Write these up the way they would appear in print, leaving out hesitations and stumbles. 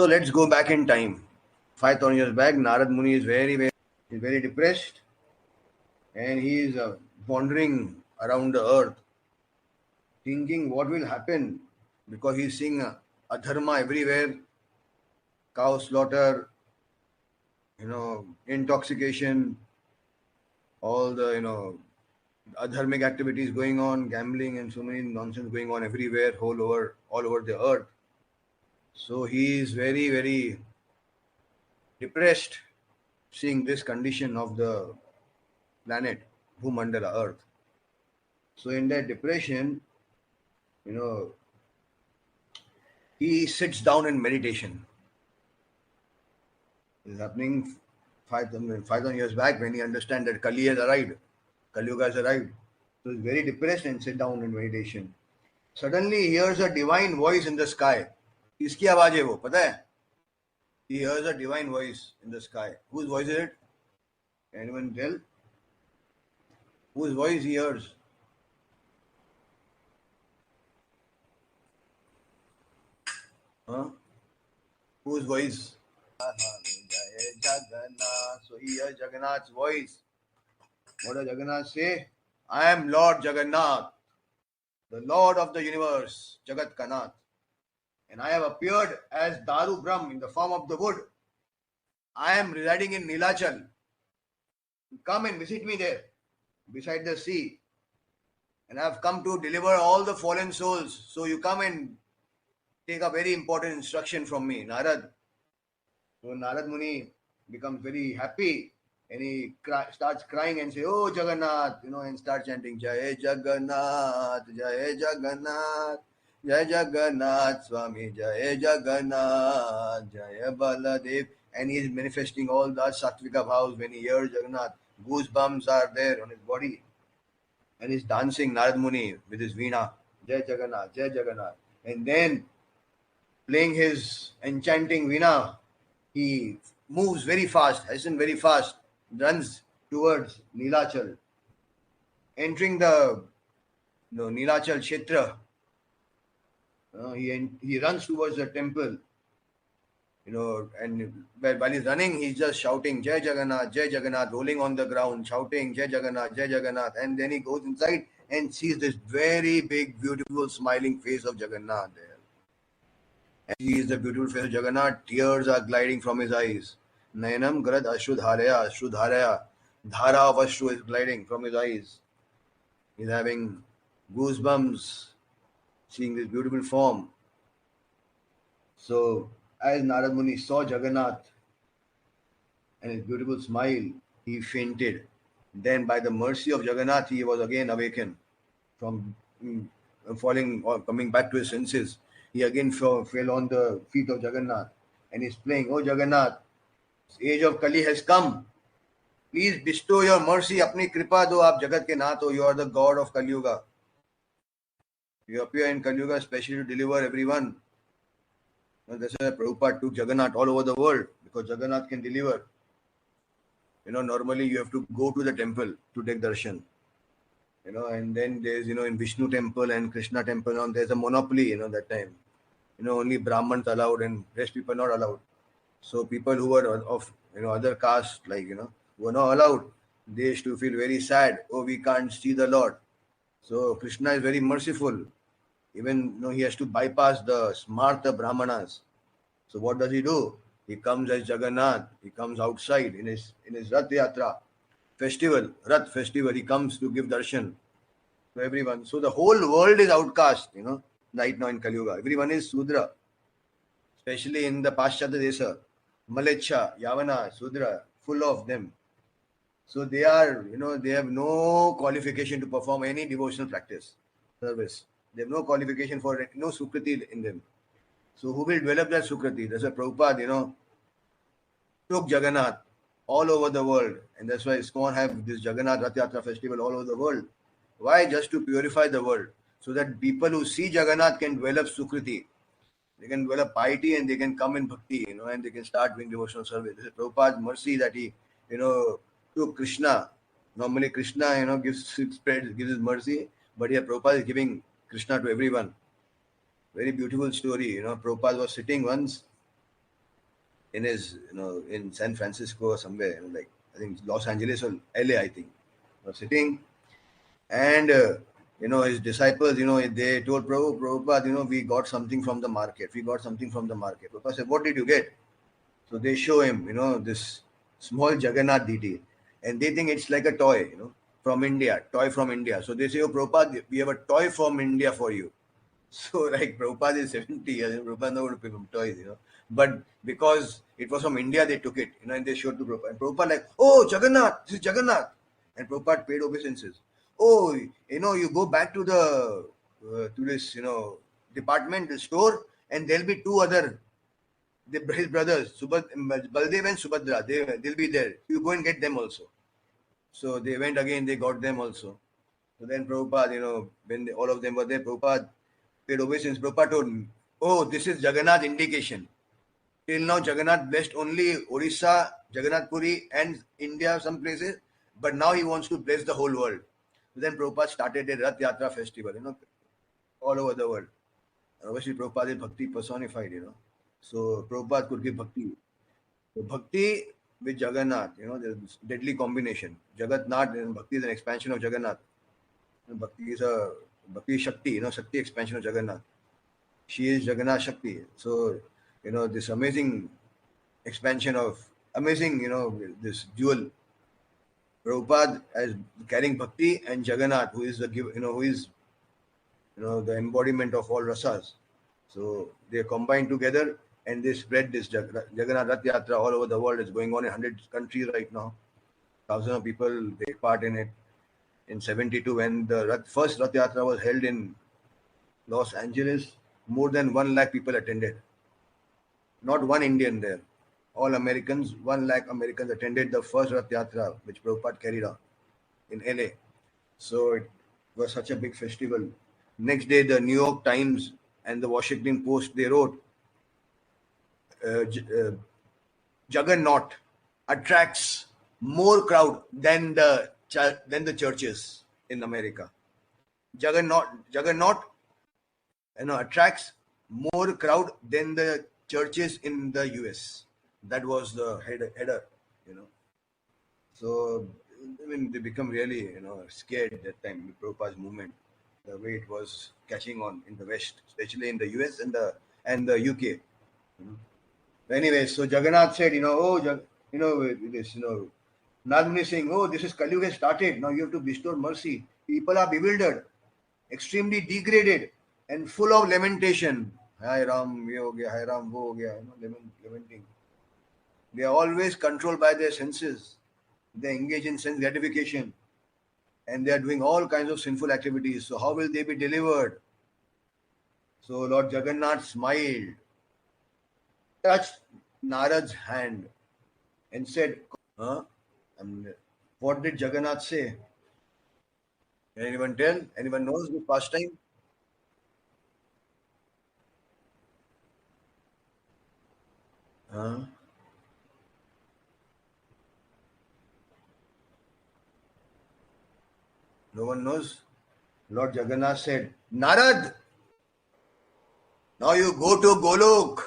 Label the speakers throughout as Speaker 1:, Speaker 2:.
Speaker 1: So let's go back in time. 5,000 years back, Narad Muni is very depressed, and he is wandering around the earth, thinking what will happen, because he's seeing adharma everywhere, cow slaughter, intoxication, all the adharmic activities going on, gambling, and so many nonsense going on everywhere, all over the earth. So he is very, very depressed, seeing this condition of the planet, Bhumandala, Earth. So in that depression, he sits down in meditation. This is happening 5,000 years back, when he understands that Kali has arrived. Kali Yuga has arrived. So he's very depressed and sit down in meditation. Suddenly he hears a divine voice in the sky. किसकी आवाज है वो, पता है? He hears a divine voice in the sky. Whose voice is it? Anyone tell? Whose voice he hears? Whose voice? Jagannath. So he hears Jagannath's voice. What does Jagannath say? I am Lord Jagannath, the Lord of the universe, Jagat Kanath. And I have appeared as Daru Brahm in the form of the wood. I am residing in Nilachal. Come and visit me there, beside the sea. And I have come to deliver all the fallen souls. So you come and take a very important instruction from me, Narad. So Narad Muni becomes very happy, and he starts crying and say, "Oh Jagannath," and start chanting, "Jai Jagannath, Jai Jagannath, Jai Jagannath, Swami, Jai Jagannath, Jai Baladev." And he is manifesting all the Sattvika bhavs when he hears Jagannath. Goosebumps are there on his body. And he's dancing, Narad Muni, with his veena, Jai Jagannath, Jai Jagannath. And then, playing his enchanting veena, he moves very fast, hastens very fast, runs towards Nilachal. Entering the Nilachal Kshetra, he runs towards the temple, and while he's running, he's just shouting, Jai Jagannath, rolling on the ground, shouting, Jai Jagannath, Jai Jagannath. And then he goes inside and sees this very big, beautiful, smiling face of Jagannath there. And he is the beautiful face of Jagannath. Tears are gliding from his eyes. Nayanam Grad Ashrudharaya. Dhara of Ashru is gliding from his eyes. He's having goosebumps, seeing this beautiful form. So, as Narad Muni saw Jagannath and his beautiful smile, he fainted. Then, by the mercy of Jagannath, he was again awakened from falling or coming back to his senses. He again fell on the feet of Jagannath, and he's playing, "Oh Jagannath, the age of Kali has come. Please bestow your mercy, apni kripa do, aap jagat ke nath ho, you are the god of Kali Yuga. You appear in Kali Yuga especially to deliver everyone." That's why Prabhupada took Jagannath all over the world, because Jagannath can deliver. Normally you have to go to the temple to take darshan. And then there's, in Vishnu temple and Krishna temple, there's a monopoly, that time. Only Brahmans allowed and rest people not allowed. So people who were of, other caste, like, who were not allowed, they used to feel very sad. Oh, we can't see the Lord. So Krishna is very merciful. Even, he has to bypass the smarta Brahmanas. So what does he do? He comes as Jagannath. He comes outside in his Ratha-Yatra festival, Rath festival. He comes to give darshan to everyone. So the whole world is outcast, right now in Kali Yuga. Everyone is Sudra, especially in the Paschata Desa, Malecha, Yavana, Sudra, full of them. So they are, they have no qualification to perform any devotional practice, service. They have no qualification for it, no Sukriti in them. So who will develop that Sukriti? That's why Prabhupada, took Jagannath all over the world. And that's why ISKCON have this Jagannath Rath-Yatra festival all over the world. Why? Just to purify the world. So that people who see Jagannath can develop Sukriti. They can develop piety and they can come in bhakti, and they can start doing devotional service. This is Prabhupada's mercy that he, took Krishna. Normally Krishna, gives his mercy. But here Prabhupada is giving Krishna to everyone. Very beautiful story. Prabhupada was sitting once in his, in San Francisco or somewhere, like I think Los Angeles or LA, I think, was sitting, and his disciples, they told Prabhupada, we got something from the market. We got something from the market. Prabhupada said, what did you get? So they show him, this small Jagannath deity, and they think it's like a toy, from India, toy from India. So they say, oh, Prabhupada, we have a toy from India for you. So like Prabhupada is 70 years, and Prabhupada not going to pick up toys, But because it was from India, they took it, and they showed to Prabhupada. And Prabhupada like, oh, Jagannath, this is Jagannath. And Prabhupada paid obeisances. Oh, you go back to the, to this, department, the store, and there'll be two other, his brothers, Baldev and Subhadra. They'll be there. You go and get them also. So they went again, they got them also. So then Prabhupada, when all of them were there, Prabhupada paid obeisance. Prabhupada told me, oh, this is Jagannath indication. Till now, Jagannath blessed only Orissa, Jagannath Puri, and India, some places. But now he wants to bless the whole world. So then Prabhupada started a Ratha-Yatra festival, all over the world. And obviously, Prabhupada is bhakti personified, So Prabhupada could give bhakti. So bhakti with Jagannath, there's deadly combination. Jagannath and bhakti is an expansion of Jagannath. Bhakti is Shakti, Shakti expansion of Jagannath. She is Jagannath Shakti. So, this amazing expansion of amazing, this dual. Prabhupada as carrying Bhakti and Jagannath, who is the who is the embodiment of all rasas. So they combine together and they spread this Jagannath Rath-Yatra all over the world. It's going on in 100 countries right now. Thousands of people take part in it. In 72, when the first Rath-Yatra was held in Los Angeles, more than 1 lakh people attended. Not one Indian there. All Americans, 1 lakh Americans attended the first Rath-Yatra, which Prabhupada carried out in LA. So it was such a big festival. Next day, the New York Times and the Washington Post, they wrote, Jagannath attracts more crowd than the churches in America. Jagannath attracts more crowd than the churches in the US. That was the header. So they become really scared at that time. Prabhupada's movement, the way it was catching on in the West, especially in the US and the UK. Anyway, so Jagannath said, this, Nadmuni saying, oh, this is Kali Yuga has started. Now you have to bestow mercy. People are bewildered, extremely degraded, and full of lamentation. Hai Ram, ye ho gaya, Hai Ram, wo ho gaya, lamenting. They are always controlled by their senses. They engage in sense gratification. And they are doing all kinds of sinful activities. So how will they be delivered? So Lord Jagannath smiled, touched Narad's hand, and said, huh? What did Jagannath say? Can anyone tell? Anyone knows the pastime? Huh? No one knows? Lord Jagannath said, Narad, now you go to Golok,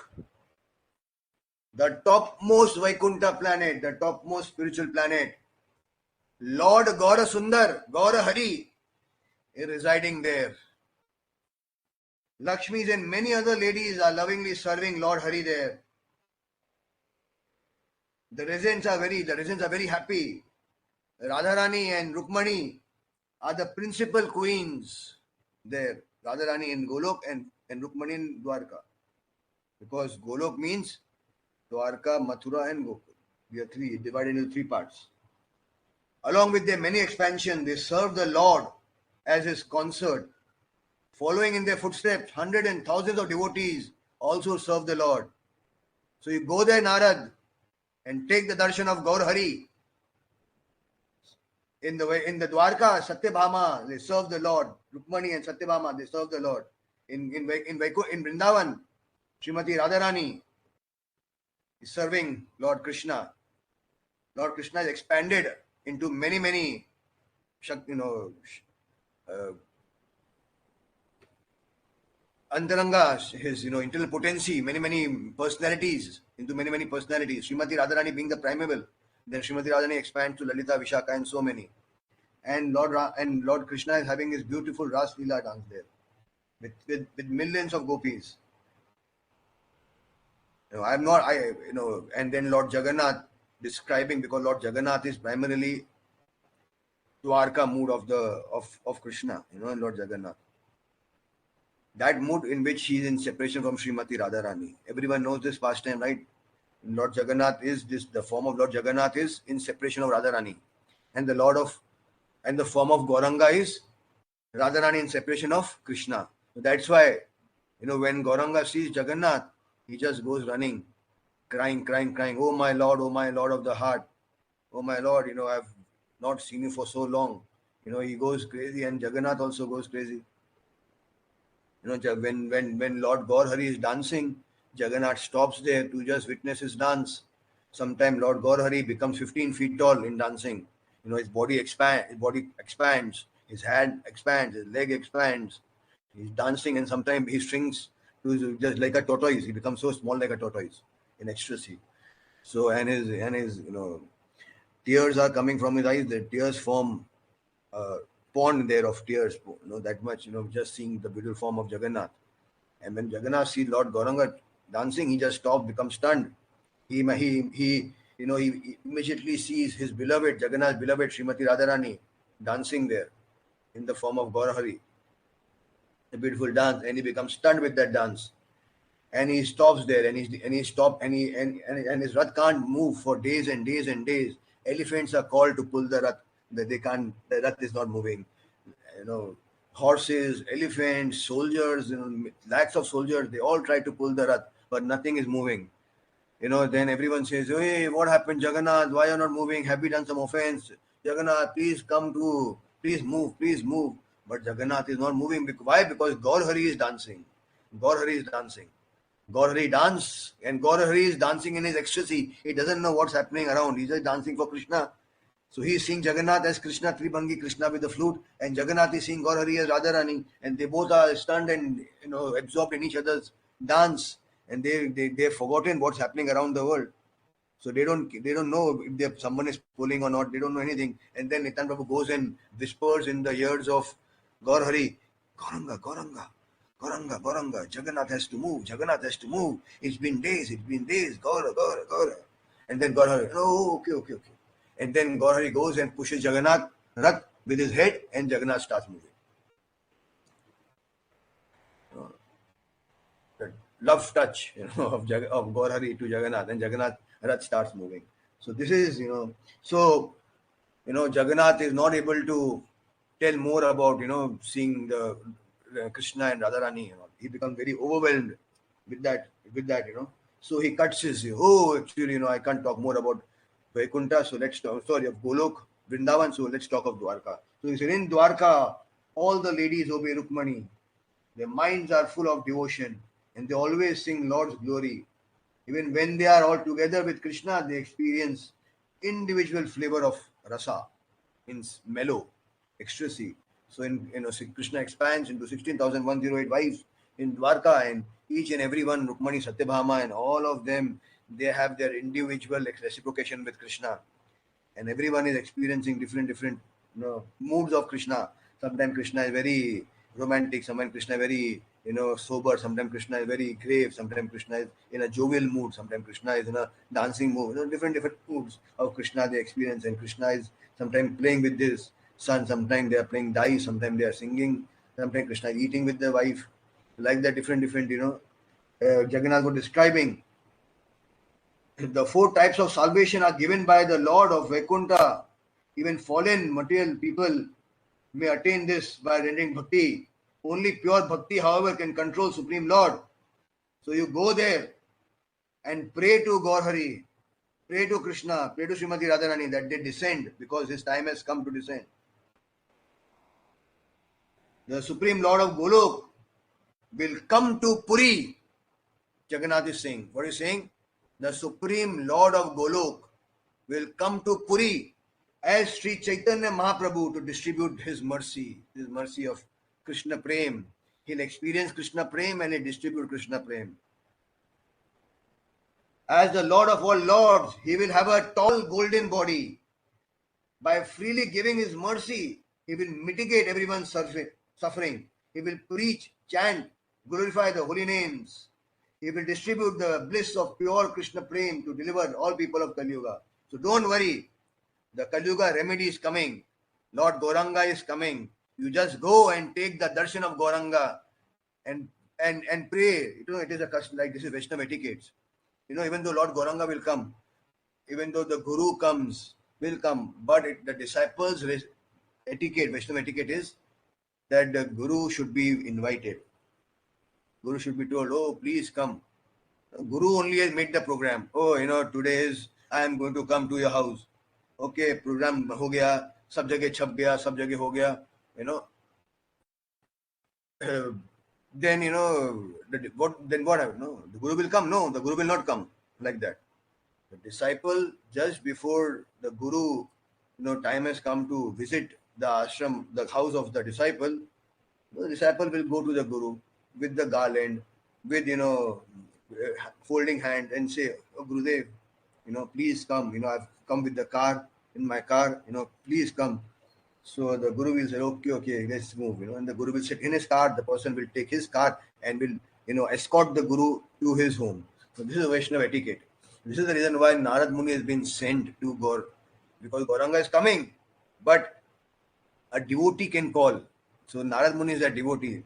Speaker 1: the topmost Vaikuntha planet, the topmost spiritual planet. Lord Gauranga Sundar, Gaura Hari, is residing there. Lakshmis and many other ladies are lovingly serving Lord Hari there. The residents are very happy. Radharani and Rukmani are the principal queens there. Radharani in Golok and Rukmani in Dwarka. Because Golok means Dwarka, Mathura and Gokul. We are divided into 3 parts. Along with their many expansions, they serve the Lord as his consort. Following in their footsteps, hundreds and thousands of devotees also serve the Lord. So you go there, Narad, and take the darshan of Gaur Hari. In the Dwarka, Satyabhama, they serve the Lord. Rukmani and Satyabhama, they serve the Lord. In Vrindavan, Srimati Radharani is serving Lord Krishna. Lord Krishna is expanded into many Antaranga, his internal potency, many personalities, into many personalities. Srimati Radharani being the primeval, then Srimati Radharani expands to Lalita, Vishaka, and so many. And Lord Krishna is having his beautiful Ras Leela dance there, with millions of gopis. And then Lord Jagannath describing, because Lord Jagannath is primarily Dwarka mood of Krishna, Lord Jagannath. That mood in which he is in separation from Srimati Radharani. Everyone knows this pastime, right? Lord Jagannath is this. The form of Lord Jagannath is in separation of Radharani, and the form of Gauranga is Radharani in separation of Krishna. So that's why, when Gauranga sees Jagannath, he just goes running, crying. Oh my Lord of the heart. Oh my Lord, I've not seen you for so long. He goes crazy, and Jagannath also goes crazy. When Lord Gaur Hari is dancing, Jagannath stops there to just witness his dance. Sometimes Lord Gaur Hari becomes 15 feet tall in dancing. His body expands, his hand expands, his leg expands. He's dancing, and sometimes he shrinks to just like a tortoise. He becomes so small like a tortoise in ecstasy. So and his tears are coming from his eyes. The tears form pond there of tears. That much. Just seeing the beautiful form of Jagannath. And when Jagannath sees Lord Gauranga dancing, he just stops, becomes stunned. He immediately sees his beloved, Jagannath's beloved Srimati Radharani dancing there in the form of Gaur Hari. A beautiful dance, and he becomes stunned with that dance. And he stops there, and his Rath can't move for days and days and days. Elephants are called to pull the Rath. The Rath is not moving. Horses, elephants, soldiers, lakhs of soldiers, they all try to pull the Rath, but nothing is moving. Then everyone says, hey, what happened, Jagannath? Why are you not moving? Have you done some offense? Jagannath, please move. But Jagannath is not moving. Why? Because Gaur Hari is dancing. Gaur Hari dance, and Gaur Hari is dancing in his ecstasy. He doesn't know what's happening around. He's just dancing for Krishna. So he is seeing Jagannath as Krishna, Tribhangi Krishna with the flute, and Jagannath is seeing Gaur Hari as Radharani, and they both are stunned and absorbed in each other's dance, and they've forgotten what's happening around the world. So they don't know if someone is pulling or not. They don't know anything. And then Nityananda Prabhu goes and whispers in the ears of Gaur Hari, Gauranga, Jagannath has to move. It's been days, Gaura. And then Gaur Hari, oh, okay. And then Gaur Hari goes and pushes Jagannath Rath with his head, and Jagannath starts moving. The love touch, of Gaur Hari to Jagannath, and Jagannath Rath starts moving. So this is, Jagannath is not able to tell more about, seeing the Krishna and Radharani. He becomes very overwhelmed with that. So he cuts his, actually, I can't talk more about Vaikuntha, so let's talk, of Golok, Vrindavan, so let's talk of Dwarka. So he said, in Dwarka, all the ladies obey Rukmani. Their minds are full of devotion, and they always sing Lord's glory. Even when they are all together with Krishna, they experience individual flavor of rasa, means mellow, ecstasy. So Krishna expands into 16,108 wives in Dwarka, and each and every one, Rukmani, Satyabhama, and all of them, they have their individual reciprocation with Krishna, and everyone is experiencing different moods of Krishna. Sometimes Krishna is very romantic, sometimes Krishna is very sober, sometimes Krishna is very grave, sometimes Krishna is in a jovial mood, sometimes Krishna is in a dancing mood. Different moods of Krishna they experience, and Krishna is sometimes playing with his son, sometimes they are playing dice, sometimes they are singing, sometimes Krishna is eating with the wife, like that. Different Jagannath was describing. The 4 types of salvation are given by the Lord of Vaikuntha. Even fallen material people may attain this by rendering bhakti. Only pure bhakti, however, can control Supreme Lord. So you go there and pray to Gaur Hari, pray to Krishna, pray to Srimati Radharani that they descend, because his time has come to descend. The Supreme Lord of Golok will come to Puri. Jagannath is saying. What is he saying? The Supreme Lord of Golok will come to Puri as Sri Chaitanya Mahaprabhu to distribute his mercy of Krishna Prem. He'll experience Krishna Prem and he'll distribute Krishna Prem. As the Lord of all Lords, he will have a tall golden body. By freely giving his mercy, he will mitigate everyone's suffering. He will preach, chant, glorify the holy names. He will distribute the bliss of pure Krishna Prem to deliver all people of Kali Yuga. So don't worry, the Kali Yuga remedy is coming. Lord Gauranga is coming. You just go and take the darshan of Gauranga and pray. It is a custom, like this is Vaishnava etiquette. Even though Lord Gauranga will come, even though the Guru will come, but the disciples' etiquette, Vaishnava etiquette is that the Guru should be invited. Guru should be told, oh, please come. Guru only has made the program. Oh, today I am going to come to your house. Okay, program ho gaya, sab jagah chap gaya, sab jagah ho gaya, then, what happened? No, the Guru will come. No, the Guru will not come like that. The disciple, just before the Guru, time has come to visit the ashram, the house of the disciple will go to the Guru with the garland, with, folding hand and say, oh, Gurudev, please come. I've come with the car, in my car, please come. So the Guru will say, okay, let's move, and the Guru will sit in his car, the person will take his car and will, escort the Guru to his home. So this is a Vaishnava etiquette. This is the reason why Narad Muni has been sent to Gaur, because Gauranga is coming, but a devotee can call. So Narad Muni is a devotee.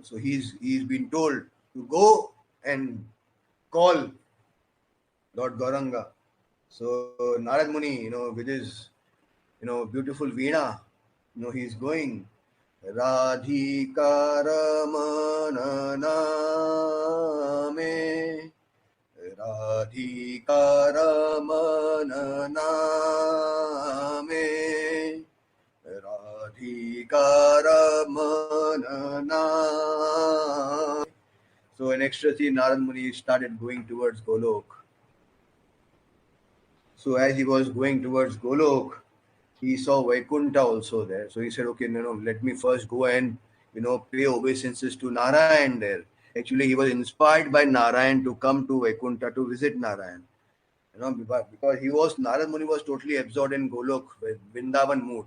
Speaker 1: So he's been told to go and call Lord Gauranga. So Narad Muni, with his, beautiful veena, he's going. Radhika Ramana Name, Radhika Ramana Name, Radhika Ramana Name. So in ecstasy, Narad Muni started going towards Golok. So as he was going towards Golok, he saw Vaikuntha also there. So he said, okay, let me first go and, pay obeisances to Narayan there. Actually, he was inspired by Narayan to come to Vaikuntha to visit Narayan. Because Narad Muni was totally absorbed in Golok, with Vrindavan mood.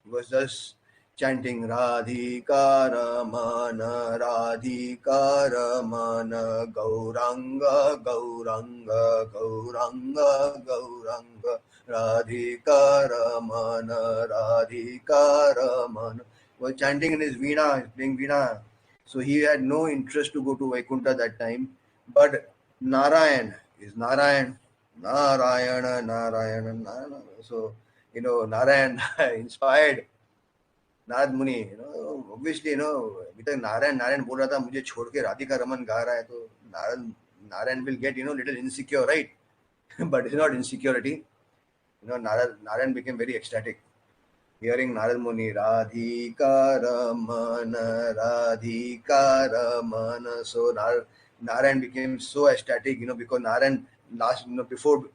Speaker 1: He was just chanting Radhika Ramana, Radhika Ramana, Gauranga, Gauranga, Gauranga, Gauranga, Radhika Ramana, Radhika Ramana. He was chanting in his veena, playing veena. So he had no interest to go to Vaikuntha that time. But Narayan is Narayan. Narayana, Narayana, Narayana. So, Narayan inspired Narad मुनि, obviously, अभी तक नारायण बोल रहा था, मुझे छोड़ के राधिका रमन गा रहा है, तो Narayan will get, little insecure, right? But it's not insecurity. Narayan became very ecstatic hearing Narad Muni, Radhika Ramana, Radhika Ramana. So Narayan became so ecstatic, because Narayan before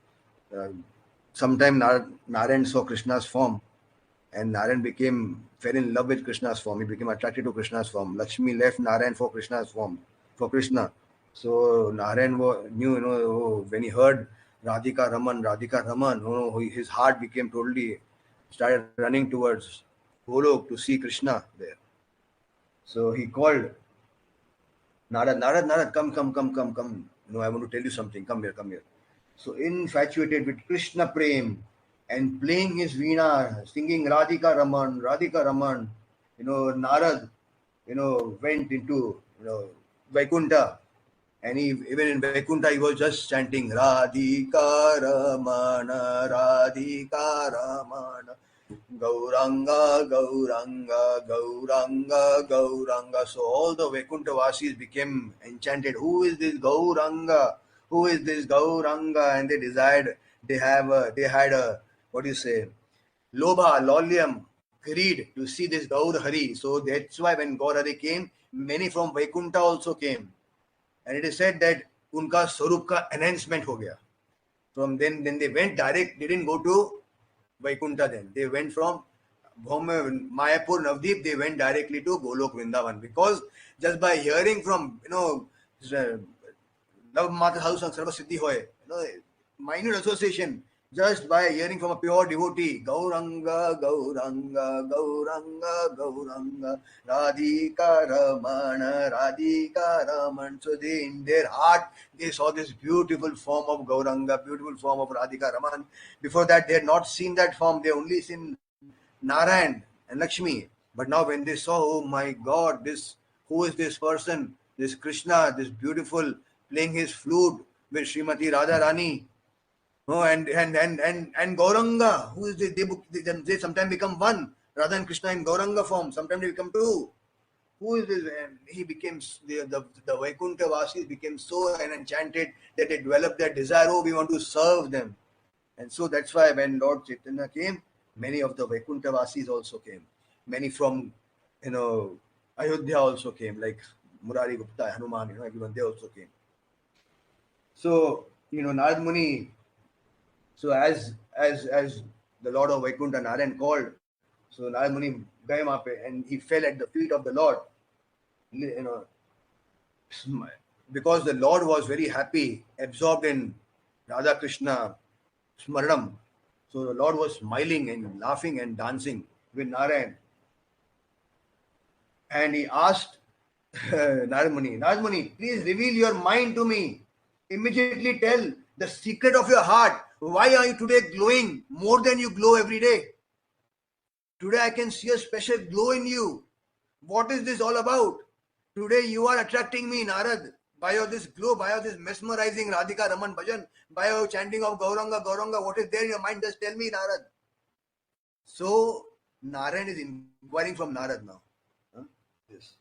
Speaker 1: sometime Narayan saw Krishna's form, and Narayan fell in love with Krishna's form. He became attracted to Krishna's form. Lakshmi left Narayan for Krishna's form, for Krishna. So Narayan knew, when he heard Radhika Raman, his heart became started running towards Golok to see Krishna there. So he called Narad, come. I want to tell you something. Come here. So infatuated with Krishna Prem and playing his veena, singing Radhika Raman, Narad, went into, Vaikuntha. And even in Vaikuntha, he was just chanting Radhika Ramana, Radhika Ramana, Gauranga, Gauranga, Gauranga, Gauranga. So all the Vaikuntha Vasis became enchanted. Who is this Gauranga? Who is this Gauranga? And they had a, Lobha, Lolium, greed to see this Gaur Hari. So that's why when Gaur Hari came, many from Vaikuntha also came. And it is said that unka swarup ka enhancement ho gaya. From then they went direct, they didn't go to Vaikuntha then. They went from Mayapur, Navdeep, they went directly to Golok Vrindavan, because just by hearing from, Love Mata House and Sarva Siddhi Hoy, minute association, just by hearing from a pure devotee, Gauranga, Gauranga, Gauranga, Gauranga, Radhika Ramana, Radhika Raman. So they, in their heart, they saw this beautiful form of Gauranga, beautiful form of Radhika Raman. Before that, they had not seen that form, they only seen Narayan and Lakshmi. But now when they saw, oh my God, this, who is this person? This Krishna, this beautiful, playing his flute with Srimati Radharani. Oh, and Gauranga, who is this? They sometimes become one. Radha and Krishna in Gauranga form. Sometimes they become two. Who is this? And he became, the Vaikuntha Vasis became so enchanted that they developed their desire. Oh, we want to serve them. And so that's why when Lord Chaitanya came, many of the Vaikuntha Vasis also came. Many from, Ayodhya also came, like Murari Gupta, Hanuman, everyone, they also came. So, Narad Muni, so as the Lord of Vaikuntha, Narayan called, so Narad Muni came up and he fell at the feet of the Lord, because the Lord was very happy, absorbed in Radha Krishna Smaranam. So the Lord was smiling and laughing and dancing with Narayan. And he asked Narad Muni, please reveal your mind to me. Immediately tell the secret of your heart. Why are you today glowing more than you glow every day? Today I can see a special glow in you. What is this all about? Today you are attracting me, Narad, by your this glow, by your this mesmerizing Radhika Raman Bhajan, by your chanting of Gauranga, Gauranga. What is there in your mind? Just tell me, Narad. So Narayan is inquiring from Narad now. Yes.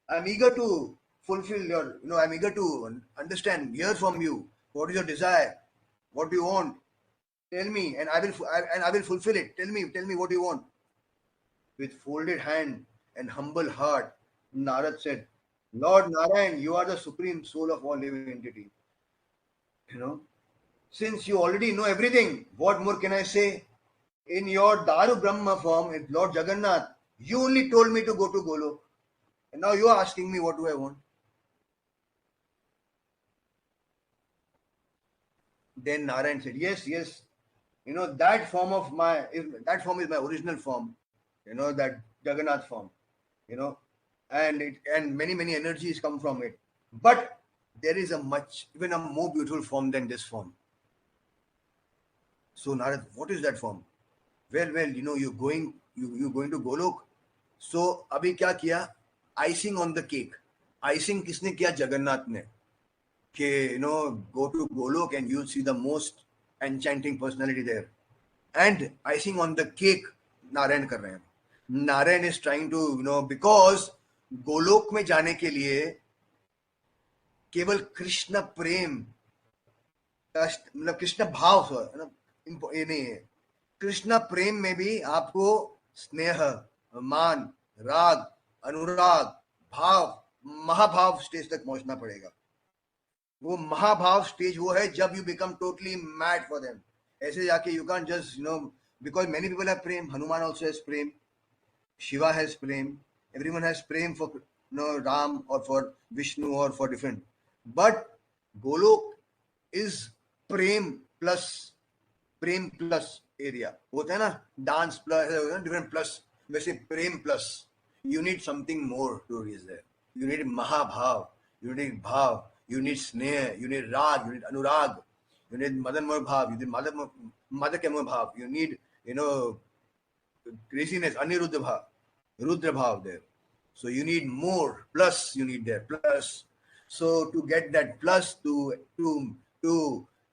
Speaker 1: I'm eager to fulfill your, I'm eager to understand, hear from you. What is your desire? What do you want? Tell me, and I will fulfill it. Tell me what you want. With folded hand and humble heart, Narad said, Lord Narayan, you are the supreme soul of all living entity. Since you already know everything, what more can I say? In your Daru Brahma form, Lord Jagannath, you only told me to go to Golok. And now you are asking me what do I want. Then Narayan said, yes. That form is my original form. That Jagannath form. And many energies come from it. But there is even a more beautiful form than this form. So Narad, what is that form? Well, you're going to Golok. So abhi kya kiya? Icing on the cake. Icing किसने किया? जगन्नाथ ने. Go to Golok and you'll see the most enchanting personality there. And icing on the cake, Narayan कर रहे हैं. Narayan is trying to, because Golok में जाने के लिए केवल कृष्ण प्रेम, मतलब कृष्ण भाव ये नहीं है. कृष्ण प्रेम में भी आपको स्नेह, मान, राग, अनुराग, भाव, महाभाव स्टेज तक पहुंचना पड़ेगा. वो महाभाव स्टेज वो है जब you become totally mad for them. ऐसे जाके you can just because many people have Prem. Hanuman also has Prem, Shiva has Prem, everyone has prem for Ram or for Vishnu or for different, but Golok is prem plus area. होता है ना, dance plus different plus, वैसे prem plus. You need something more to reach there. You need mahabhav, you need bhav, you need sneh, you need rag, you need anurag, you need madan moh bhav, you need madhya moh bhav, you need craziness, aniruddha bhav, rudra bhav there. So you need more, plus you need there, plus. So to get that plus, to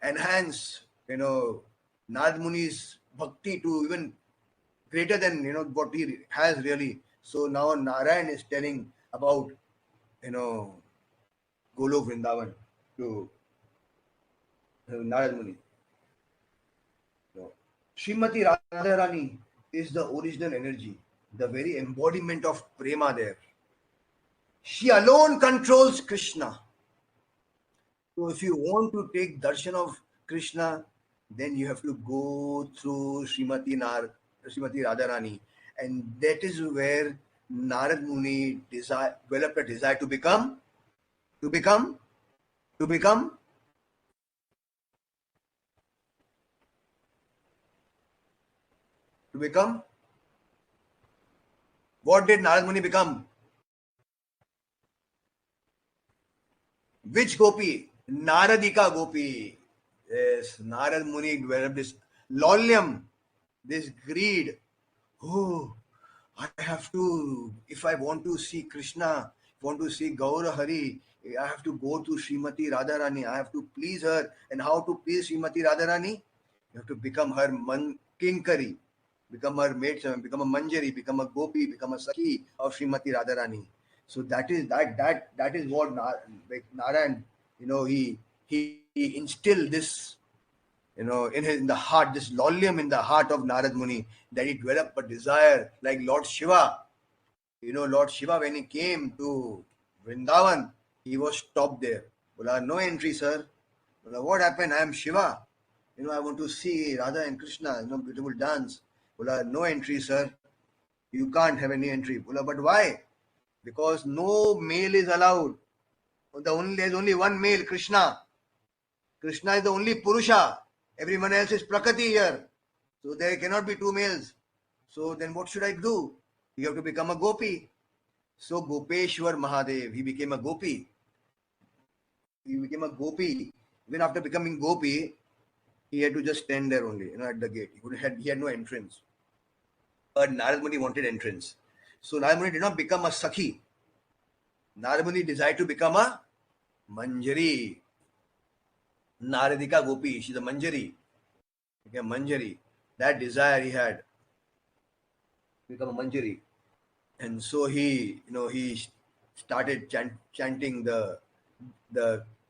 Speaker 1: enhance, Narad Muni's bhakti to even greater than, what he has really. So now Narayan is telling about, Golok Vrindavan to Narad Muni. Srimati Radharani is the original energy, the very embodiment of prema there. She alone controls Krishna. So if you want to take darshan of Krishna, then you have to go through Srimati Radharani. And that is where Narad Muni developed a desire to become, to become, to become, to become. What did Narad Muni become? Which gopi? Naradika gopi. Yes, Narad Muni developed this lolyam, this greed. Oh, I have to, if I want to see Krishna, want to see Gaura Hari, I have to go to Srimati Radharani. I have to please her. And how to please Srimati Radharani? You have to become her kinkari, become her maid, become a manjari, become a gopi, become a sakhi of Srimati Radharani. So that is what Narayan, he instilled this, in the heart, this lolyam in the heart of Narad Muni, that he developed a desire like Lord Shiva. Lord Shiva, when he came to Vrindavan, he was stopped there. Bola, no entry, sir. Bola, what happened? I am Shiva. I want to see Radha and Krishna, beautiful dance. Bola, no entry, sir. You can't have any entry. Bola, but why? Because no male is allowed. There's only one male, Krishna. Krishna is the only Purusha. Everyone else is Prakriti here. So there cannot be two males. So then what should I do? You have to become a gopi. So Gopeshwar Mahadev, he became a gopi. He became a gopi. Even after becoming gopi, he had to just stand there only, at the gate. He had no entrance. But Narad Muni wanted entrance. So Narad Muni did not become a sakhi. Narad Muni desired to become a manjari. Naradika gopi, she's a manjari. Became manjari. That desire he had. Become a manjari. And so he started chanting the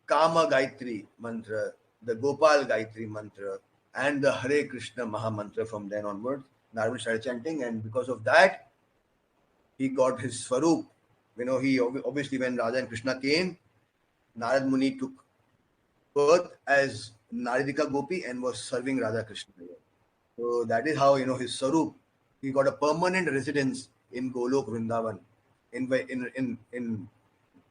Speaker 1: Kama Gayatri mantra, the Gopal Gayatri mantra, and the Hare Krishna Maha mantra from then onwards. Narad started chanting, and because of that, he got his Swarup. He obviously, when Radha and Krishna came, Narad Muni took birth as Naradika Gopi and was serving Radha Krishna. So that is how, his Swarup, he got a permanent residence in Golok Vrindavan, in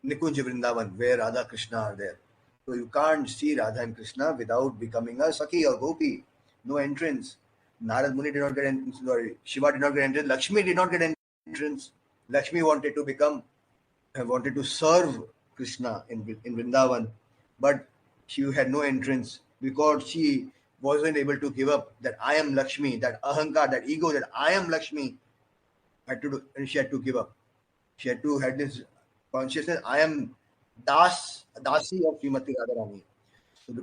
Speaker 1: Nikunj Vrindavan, where Radha Krishna are there. So you can't see Radha and Krishna without becoming a Sakhi or Gopi. No entrance. Narad Muni did not get entrance. Shiva did not get entrance. Lakshmi did not get entrance. Lakshmi wanted to serve Krishna in Vrindavan, but she had no entrance because she wasn't able to give up that I am Lakshmi, that ahankar, that ego, that I am Lakshmi. And she had to give up. She had to have this consciousness. I am Dasi of Srimati Radharani. So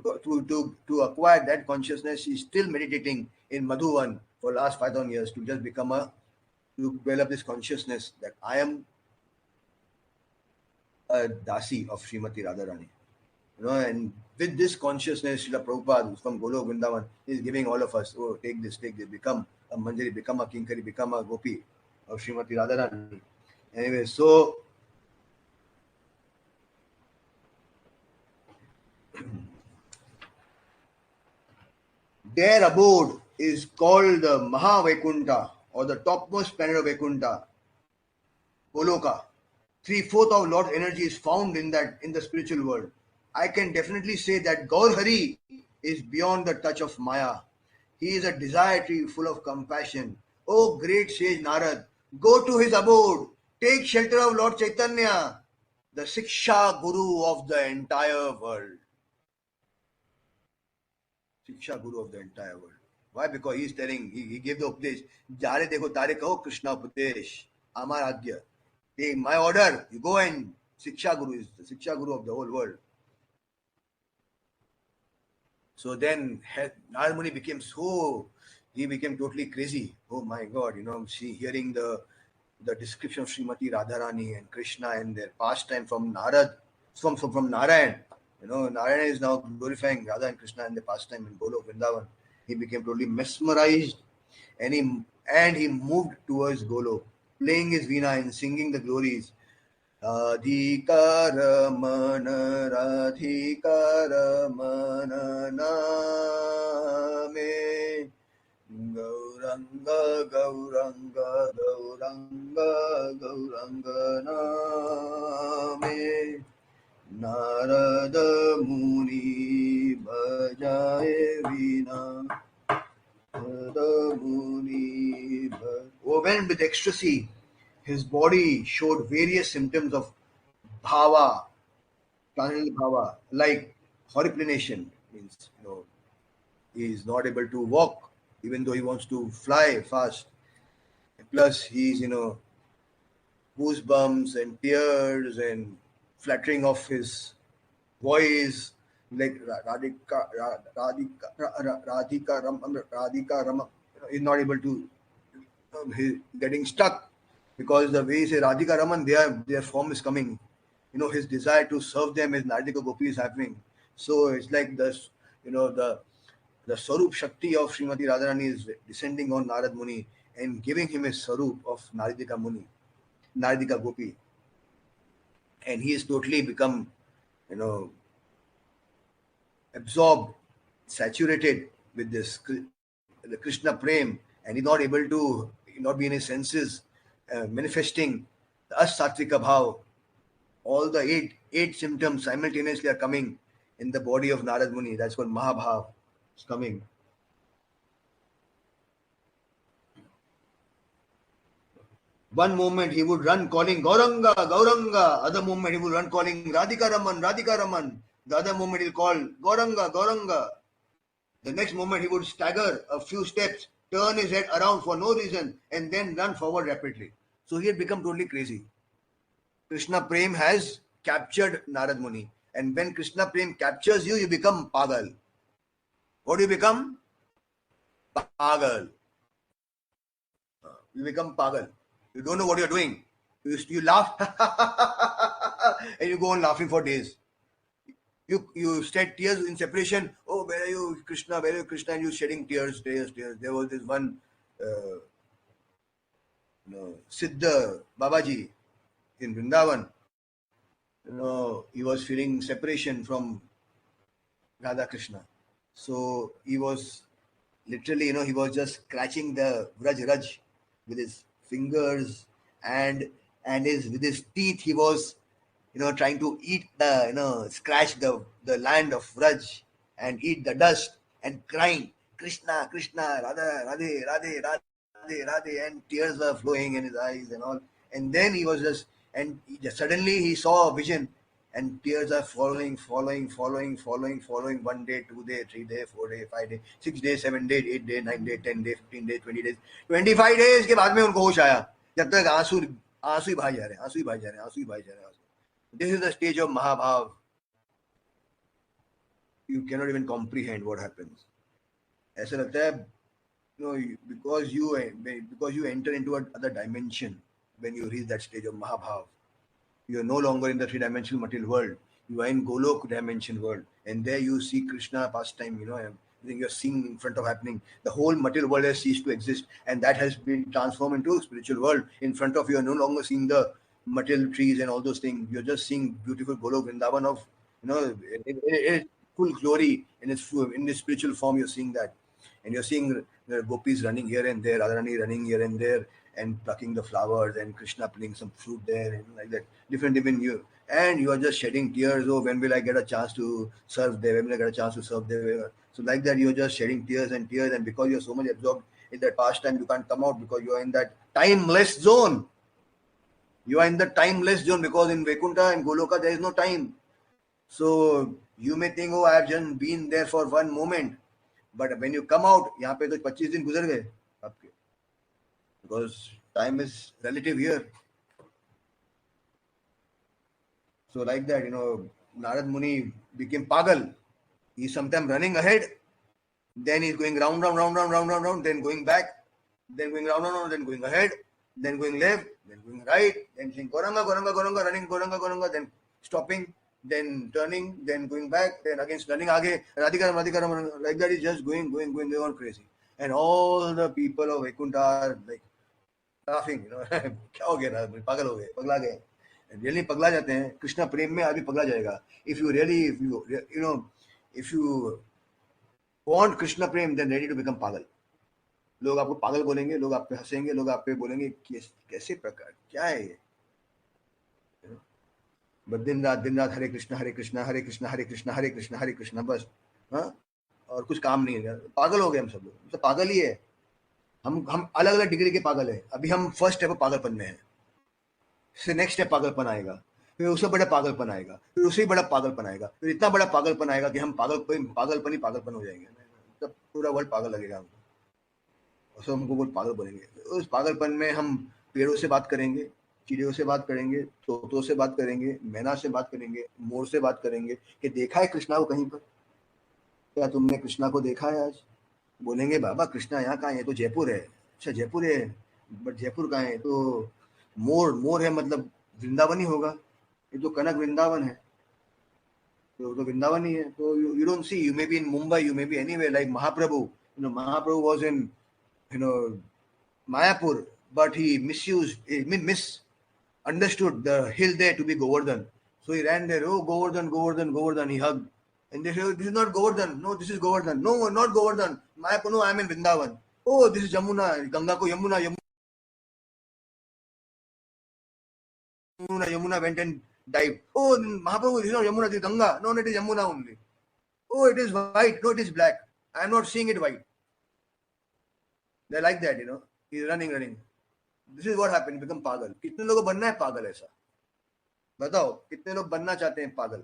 Speaker 1: to acquire that consciousness, she's still meditating in Madhuvan for the last 5,000 years to just to develop this consciousness that I am a Dasi of Srimati Radharani. And with this consciousness, Srila Prabhupada from Golok Vrindavan is giving all of us, take this, become a Manjari, become a Kinkari, become a Gopi of Srimati Radharani. Anyway, so their abode is called the Mahavaikuntha, or the topmost planet of Vaikuntha, Goloka. 3/4 of Lord's energy is found in the spiritual world. I can definitely say that Gaur Hari is beyond the touch of Maya. He is a desire tree full of compassion. O great sage Narad, go to his abode. Take shelter of Lord Chaitanya, the Siksha Guru of the entire world. Siksha Guru of the entire world. Why? Because he is telling, he gave the Upadesh. Jare dekho tare kaho Krishna Upadesh. Amar Adya. Take my order. You go and Siksha Guru is the Siksha Guru of the whole world. So then Narad Muni became totally crazy. Oh my God, hearing the description of Srimati Radharani and Krishna and their pastime from Narad, from Narayan. Narayan is now glorifying Radha and Krishna and their pastime in Golok Vrindavan. He became totally mesmerized, and he moved towards Golok, playing his veena and singing the glories. Radhikara mana name Gauranga Gauranga, Gauranga, Gauranga, Gauranga Name Narada Muni Bhajaye Vina. Narada Muni overwhelmed with ecstasy, his body showed various symptoms of bhava, transcendental bhava, like horripilation, means he is not able to walk even though he wants to fly fast. Plus, he's goosebumps and tears and fluttering of his voice, like Radhika Rama is not able to, he's getting stuck because the way he say Radhika Raman, their form is coming. His desire to serve them as Radhika Gopi is happening. So it's like the Swarup Shakti of Srimati Radharani is descending on Narad Muni and giving him a Swarup of Naradika Muni, Naradika Gopi. And he is totally become, absorbed, saturated with the Krishna Prem, and he's not able to not be in his senses, manifesting the Asatvika Bhav. All the eight symptoms simultaneously are coming in the body of Narad Muni. That's what Mahabhav is coming. One moment he would run calling Gauranga, Gauranga. Other moment he would run calling Radhika Raman, Radhika Raman. The other moment he'll call Gauranga, Gauranga. The next moment he would stagger a few steps, turn his head around for no reason, and then run forward rapidly. So he had become totally crazy. Krishna Prem has captured Narad Muni. And when Krishna Prem captures you, you become pagal. What do you become? Pagal. You become pagal. You don't know what you're doing. You laugh and you go on laughing for days. You shed tears in separation. Oh, where are you, Krishna? Where are you, Krishna? And you shedding tears. There was this one Siddha Babaji in Vrindavan. He was feeling separation from Radha Krishna. So he was literally, he was just scratching the Vraj Raj with his fingers and with his teeth. He was, trying to eat scratch the land of Vraj and eat the dust and crying, Krishna, Krishna, Radha, Radhe, Radhe, Radhe, Radhe, and tears were flowing in his eyes and all. And then he was suddenly he saw a vision and tears are following 1 day, 2 day, 3 day, 4 day, 5 day, 6 day, 7 day, 8 day, 9 day, 10 day, 15 day, 20 days, 25 days के बाद में उनको होश आया जब तक आंसू ही भाई जा रहे हैं. This is the stage of Mahabhav. You cannot even comprehend what happens. ऐसा लगता है because you enter into another dimension when you reach that stage of Mahabhav. You are no longer in the three-dimensional material world. You are in Golok dimension world, and there you see Krishna pastime. Everything you're seeing in front of happening. The whole material world has ceased to exist, and that has been transformed into a spiritual world. In front of you, are no longer seeing the material trees and all those things. You're just seeing beautiful Golok Vrindavan of in full glory in this spiritual form. You're seeing that, and you're seeing the gopis running here and there, Radharani running here and there, and plucking the flowers, and Krishna putting some fruit there, and like that, different you. And you are just shedding tears. Oh, when will I get a chance to serve there? When will I get a chance to serve there? So like that, you're just shedding tears, and because you're so much absorbed in that pastime, you can't come out because you are in that timeless zone. You are in the timeless zone because in Vaikuntha and Goloka there is no time. So you may think, oh, I have just been there for one moment. But when you come out, यहाँ पे तो 25 दिन गुजर गए आपके, because time is relative here. So like that, Narad Muni became pagal. He's sometimes running ahead, then he's going round, then going back, then going round, then going ahead, then going left, then going right, then saying Gauranga, Gauranga, Gauranga, running Gauranga, Gauranga, then stopping, then turning, then going back, then again running again, Radhika, like that. Is just going on crazy. And all the people of Vaikuntha are like laughing, क्या हो गया ना, पागल हो गए, पगला गए. Really पगला जाते हैं. कृष्णा प्रेम में आदमी पगला जाएगा. If you want Krishna Prem, then ready to become pagal. लोग आपको पागल बोलेंगे, लोग आप पे हंसेंगे, लोग आप पे बोलेंगे कैसे प्रकार, क्या है ये। बस दिन रात हरे कृष्णा हरे कृष्णा हरे कृष्णा हरे कृष्णा हरे कृष्णा हरे कृष्णा, बस। हाँ, और कुछ काम नहीं है। पागल हो गए हम सब लोग, तो पागल ही है। हम अलग अलग डिग्री के पागल है। अभी हम फर्स्ट स्टेप पागलपन में है, फिर नेक्स्ट स्टेप पागलपन आएगा, फिर उससे बड़ा पागलपन आएगा, फिर उससे बड़ा पागलपन आएगा, फिर इतना बड़ा पागलपन आएगा कि हम पागलपन ही पागलपन हो जाएंगे, तब पूरा वर्ल्ड पागल लगेगा हमको, और सब हमको बहुत पागल बनेंगे। उस पागलपन में हम पेड़ों से बात करेंगे, चिड़ियों से बात करेंगे, तोतों से बात करेंगे, मैना से बात करेंगे, मोर से बात करेंगे कि देखा है कृष्णा को कहीं पर, क्या तुमने कृष्णा को देखा है आज। बोलेंगे बाबा कृष्णा यहाँ कहाँ है, तो जयपुर है। अच्छा जयपुर है, बट जयपुर कहाँ है, तो मोर मोर है, मतलब वृंदावन ही होगा, ये तो कनक वृंदावन है, तो वृंदावन ही है। तो you don't see, you may be in Mumbai, you may be anywhere, like Mahaprabhu, Mahaprabhu was in you know Mayapur, but he misused, misunderstood the hill there to be Govardhan. So he ran there, oh Govardhan, Govardhan, Govardhan, he hugged. And they said, this is not Govardhan, no, this is Govardhan. No, not Govardhan. Mayapur, no, I am in Vrindavan. Oh, this is Jamuna, Ganga ko Yamuna, Yamuna went and dived. Oh, Mahaprabhu, this is not Yamuna, this is Ganga. No, it is Yamuna only. Oh, it is white, no, it is black. I am not seeing it white. They like that, He's running. This is what happened, become pagal. कितने लोगों को बनना है पागल ऐसा, बताओ कितने लोग बनना चाहते हैं पागल।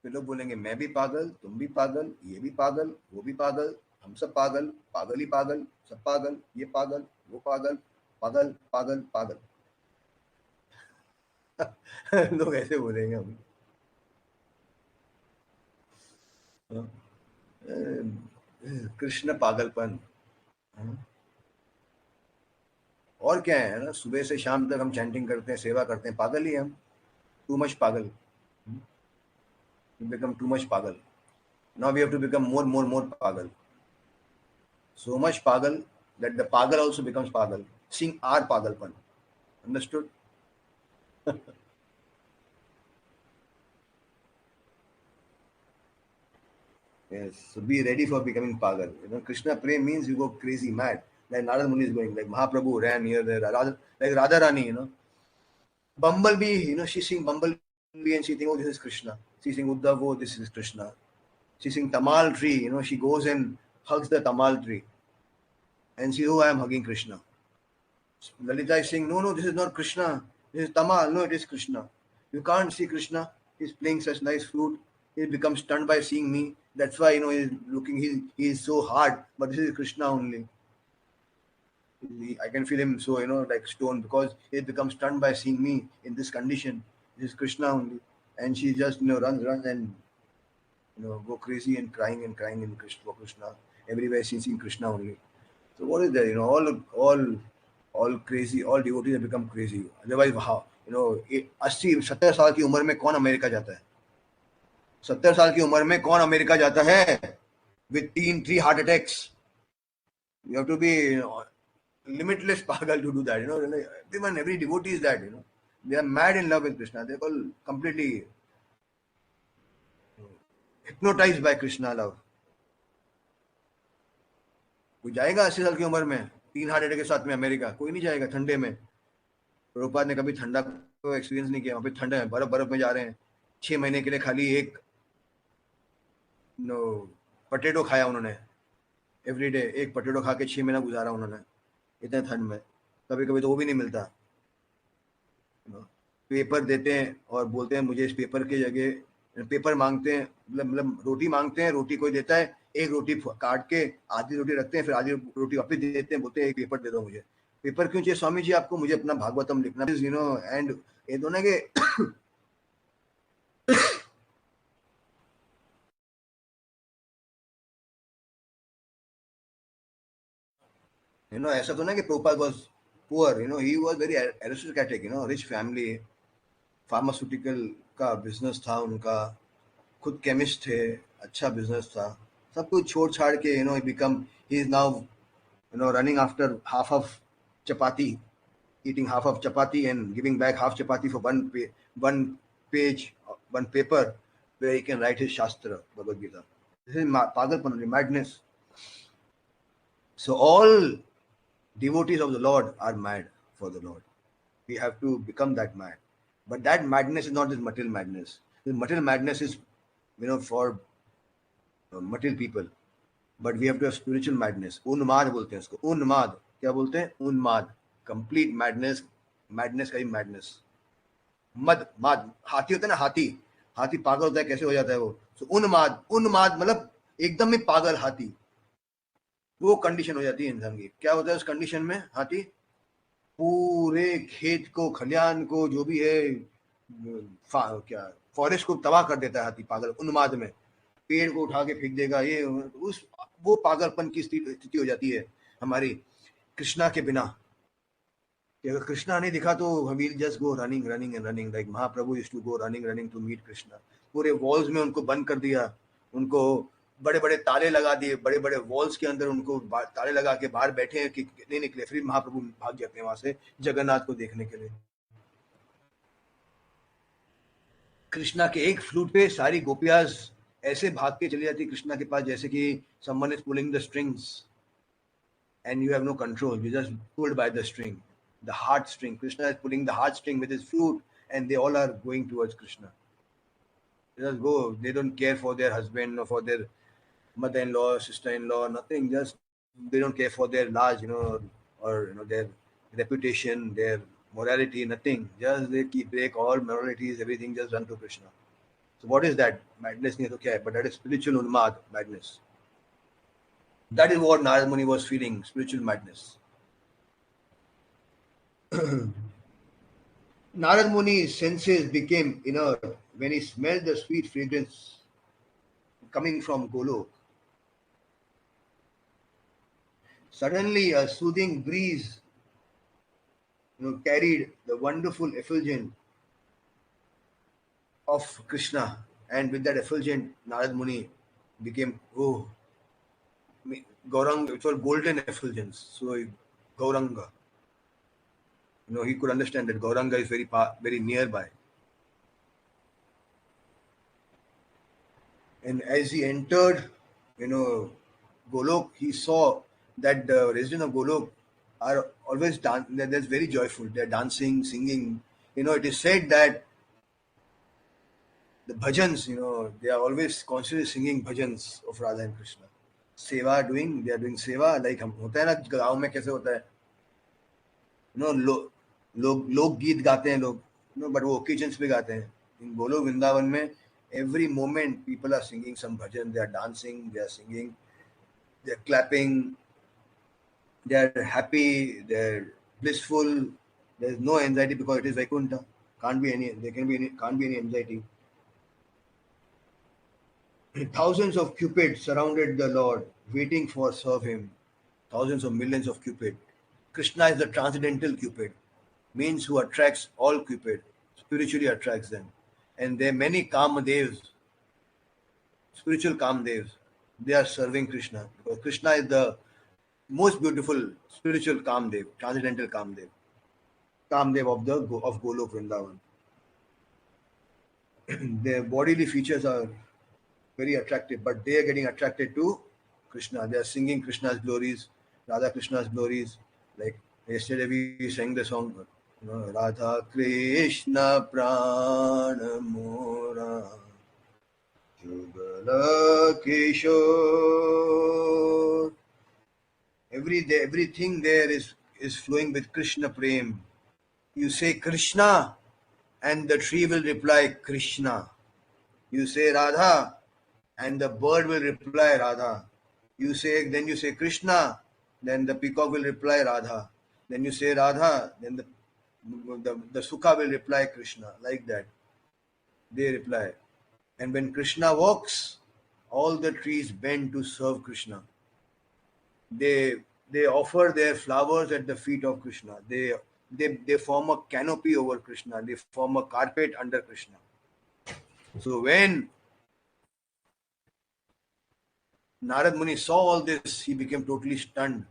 Speaker 1: फिर लोग बोलेंगे मैं भी पागल, तुम भी पागल, ये भी पागल, वो भी पागल, हम सब पागल, पागल ही पागल, सब पागल, ये पागल, वो पागल, पागल पागल पागल। लोग ऐसे बोलेंगे हम। कृष्ण पागलपन। और क्या है ना, सुबह से शाम तक हम चैंटिंग करते हैं, सेवा करते हैं, पागल ही हम, टू मच पागल, बिकम टू मच पागल। Now we have to become more pagal. So much pagal that the pagal also becomes pagal. Seeing our pagalpan. Understood? Yes. So be ready for becoming pagal. Krishna prem means you go crazy, mad. Like Narad Muni is going. Like Mahaprabhu ran here, there. Like Radharani, Bumblebee, she sing Bumblebee and she think, oh, this is Krishna. She sing Uddhav, oh, this is Krishna. She sing Tamal tree, she goes and hugs the Tamal tree. And she, oh, I am hugging Krishna. Lalita is saying, no, this is not Krishna. This is Tamal. No, it is Krishna. You can't see Krishna. He's playing such nice flute. He becomes stunned by seeing me. That's why, he's looking, he is so hard. But this is Krishna only. I can feel him so, like stone, because he becomes stunned by seeing me in this condition. This is Krishna only. And she just, runs and, go crazy and crying in Krishna. Everywhere she's seeing Krishna only. So what is there? All crazy, all devotees have become crazy. Otherwise, how? 80-70 साल की उम्र में कौन America जाता है? 70 साल की उम्र में कौन अमेरिका जाता है? With 3 heart attacks. You have to be limitless pagal to do that. Every devotee is that. They are mad in love with Krishna. They are all completely hypnotized by Krishna love. कोई जाएगा 80 साल की उम्र में 3 heart attack के साथ में America? कोई नहीं जाएगा ठंडे में। प्रभुपाद ने कभी ठंडा को एक्सपीरियंस नहीं किया। वहाँ पे ठंड है, बर्फ में जा रहे हैं 6 महीने के लिए, खाली एक पटेटो खाया उन्होंने, एवरीडे एक पटेटो खा के 6 महीना गुजारा उन्होंने इतने ठंड में। कभी कभी तो वो भी नहीं मिलता। पेपर देते हैं और बोलते हैं मुझे इस पेपर की जगह, पेपर मांगते हैं, मतलब रोटी मांगते हैं, रोटी कोई देता है, एक रोटी काट के आधी रोटी रखते हैं, फिर आधी रोटी वापस देते हैं, बोलते हैं एक पेपर दे दो मुझे। पेपर क्यों चाहिए स्वामी जी आपको? मुझे अपना भागवतम लिखना, एंड ये दोनों के ऐसा तो ना कि Prabhupada was poor, he was very aristocratic, rich family, pharmaceutical का बिजनेस था उनका, खुद केमिस्ट थे, अच्छा बिजनेस था, सब कुछ छोड़ छाड़ के he is now running after half of chapati, eating half of chapati and giving back half chapati for one page, one paper where he can write his Shastra, Bhagavad Gita. This is pagalpan, madness. So all devotees of the Lord are mad for the Lord. We have to become that mad. But that madness is not this material madness. The material madness is, for material people. But we have to have spiritual madness. उन्माद बोलते हैं उसको. उन्माद. क्या बोलते हैं? उन्माद. Complete madness. Madness का ही madness. मद, माद. हाथी होता है ना, हाथी. हाथी पागल होता है, कैसे हो जाता है वो? So उन्माद. उन्माद मतलब एकदम ही पागल हाथी. वो कंडीशन हो जाती है इंसान की. क्या होता है उस कंडीशन में? हाथी पूरे खेत को, खलियान को, जो भी है, क्या फॉरेस्ट को तबाह कर देता है हाथी. पागल उन्माद में पेड़ को उठा के फेंक देगा. ये उस वो पागलपन की स्थिति हो जाती है हमारी कृष्णा के बिना. कि अगर कृष्णा नहीं दिखा तो we'll just go running running and running, like Mahaprabhu used to go running running to meet Krishna. पूरे वॉल्स में उनको बंद कर दिया, उनको बड़े बड़े ताले लगा दिए, बड़े बड़े वॉल्स के अंदर उनको ताले लगा के बाहर बैठे हैं कि नहीं निकले. फिर महाप्रभु भाग जाते हैं वहां से जगन्नाथ को देखने के लिए. कृष्णा के एक फ्लूट पे सारी गोपियाज ऐसे भाग के चली जाती कृष्णा के पास, जैसे कि someone is pulling the strings and you have no control, you just pulled by the string, the heart string. Krishna is pulling the heart string with his flute and they all are going towards Krishna. They just go. They don't care for their husband or for their mother-in-law, sister-in-law, nothing. Just they don't care for their large, or their reputation, their morality, nothing. Just they break all moralities, everything, just run to Krishna. So what is that? Madness नहीं है तो क्या है? But that is spiritual unmad, madness. That is what Narad Muni was feeling, spiritual madness. Narad Muni's senses became inert when he smelled the sweet fragrance coming from Golok. Suddenly a soothing breeze carried the wonderful effulgence of Krishna, and with that effulgence, Narad Muni became Gauranga. It was golden effulgence. So Gauranga, he could understand that Gauranga is very nearby. And as he entered, Golok, he saw that the residents of Golok are always they're very joyful. They're dancing, singing. It is said that the bhajans, they are always constantly singing bhajans of Radha and Krishna. Seva they are doing seva, like हम होता है ना गाँव में कैसे होता है, लोग गीत गाते हैं लोग, but वो occasions पे गाते हैं. In Golok Vrindavan में every moment people are singing some bhajan, they are dancing, they are singing, they are clapping, they are happy, they are blissful. There is no anxiety because it is Vaikuntha. Can't be any anxiety. Thousands of cupids surrounded the Lord, waiting for serve him. Thousands of millions of cupid. Krishna is the transcendental cupid, means who attracts all cupid, spiritually attracts them. And there are many Kamadevs, spiritual Kamadevs. They are serving Krishna because Krishna is the most beautiful spiritual Kamdev, transcendental Kamdev of Golok Vrindavan. Their bodily features are very attractive, but they are getting attracted to Krishna. They are singing Krishna's glories, Radha Krishna's glories. Like yesterday we sang the song, Radha Krishna Prana Mora Jugala Kishore. Everything there is flowing with Krishna Prem. You say Krishna and the tree will reply Krishna. You say Radha and the bird will reply Radha. Then you say Krishna, then the peacock will reply Radha. Then you say Radha, then the Sukha will reply Krishna. Like that. They reply. And when Krishna walks, all the trees bend to serve Krishna. They offer their flowers at the feet of Krishna. They form a canopy over Krishna. They form a carpet under Krishna. So when Narad Muni saw all this, he became totally stunned.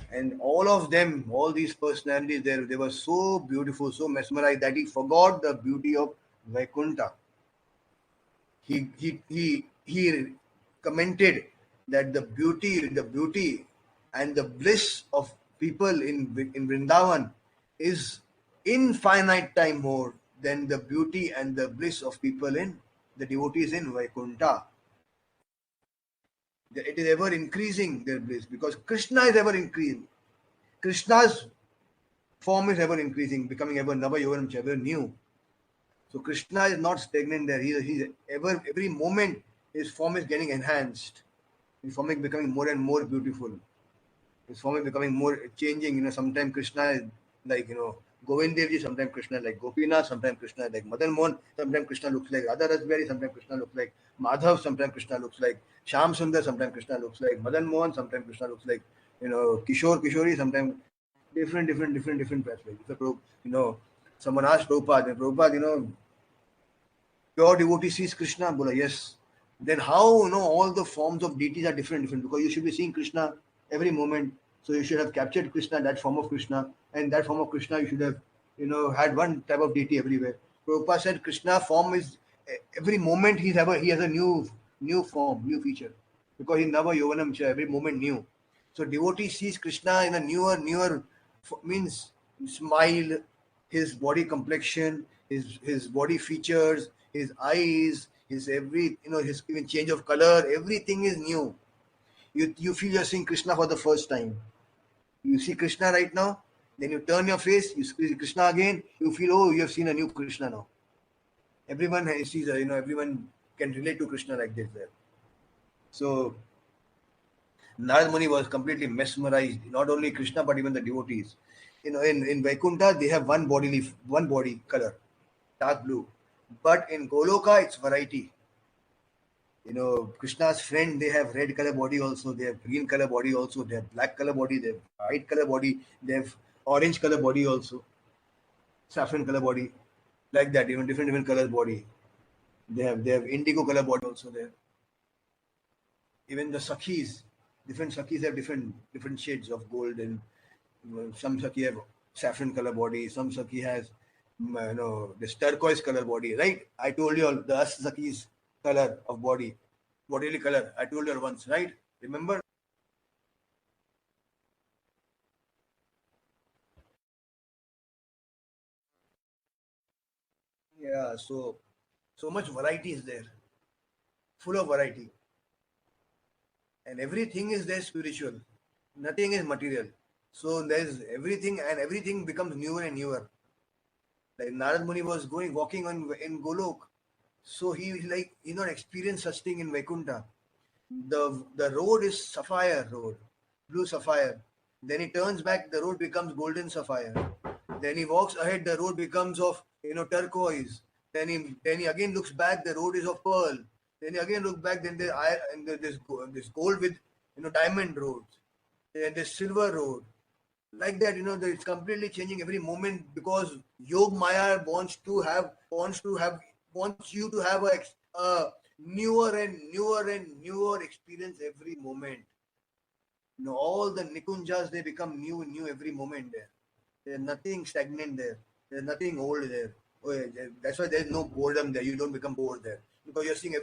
Speaker 1: And all of them, all these personalities, they were so beautiful, so mesmerized that he forgot the beauty of Vaikuntha. He commented that the beauty And the bliss of people in Vrindavan is infinite time more than the beauty and the bliss of people in the devotees in Vaikuntha. It is ever increasing their bliss because Krishna is ever increasing. Krishna's form is ever increasing, becoming ever Nava Yoganam, ever new. So Krishna is not stagnant there. He's ever every moment his form is getting enhanced. His form is becoming more and more beautiful. His form is becoming more changing. Sometimes Krishna is like Govind Devji, sometimes Krishna is like Gopinath, sometimes Krishna is like Madan Mohan, sometimes Krishna looks like Radha Rasbihari, sometimes Krishna looks like Madhav, sometimes Krishna looks like Shyam Sundar, sometimes Krishna looks like Madan Mohan, sometimes Krishna looks like Kishore Kishori, sometimes different aspects. So, someone asked Prabhupada, Prabhupada, pure devotee sees Krishna? Bola, yes. Then how all the forms of deities are different because you should be seeing Krishna every moment. So you should have captured Krishna, that form of Krishna, and that form of Krishna you should have had one type of deity everywhere. Prabhupada said Krishna form is every moment he has a new form, new feature because he never Yovanam every moment new. So devotee sees Krishna in a newer means smile, his body complexion, his body features, his eyes, his every his even change of color, everything is new. You feel you're seeing Krishna for the first time. You see Krishna right now, then you turn your face, you see Krishna again, you feel you have seen a new Krishna now. Everyone sees everyone can relate to Krishna like this there. So Narad Muni was completely mesmerized, not only Krishna but even the devotees. In Vaikuntha they have one body color, dark blue. But in Goloka it's variety. Krishna's friend, they have red color body also, they have green color body also, they have black color body, they have white color body, they have orange color body also, saffron color body, like that, different colors body. They have indigo color body also there. Even the Sakhis, different Sakhis have different shades of gold, and some Sakhi have saffron color body, some Sakhi has this turquoise color body, right? I told you all the Sakhi's color of body, bodily color. I told you once, right? Remember? Yeah. So much variety is there, full of variety, and everything is there spiritual. Nothing is material. So there's everything, and everything becomes newer and newer. Like Narad Muni was walking on in Golok, so he not experienced such thing in Vaikuntha. The road is sapphire road, blue sapphire. Then he turns back, the road becomes golden sapphire. Then he walks ahead, the road becomes of turquoise. Then he again looks back, the road is of pearl. Then he again looks back, then this gold with diamond roads. Then this silver road. Like that, it's completely changing every moment because Yog Maya wants you to have a newer and newer and newer experience every moment. All the Nikunjas, they become new every moment there. There's nothing stagnant there. There's nothing old there. Oh, yeah, that's why there's no boredom there. You don't become bored there because you're seeing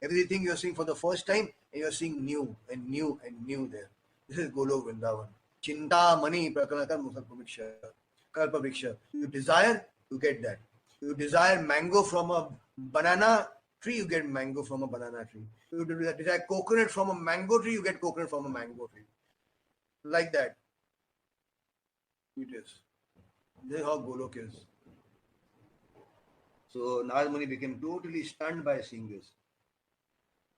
Speaker 1: everything you're seeing for the first time, and you're seeing new and new and new there. This is Golok Vrindavan. Chinta mani prakranakar musakpamiksha. Kalpavriksha. You desire, you get that. You desire mango from a banana tree, you get mango from a banana tree. You desire coconut from a mango tree, you get coconut from a mango tree. Like that. It is. This is how Golok is. So Narad Muni became totally stunned by seeing this.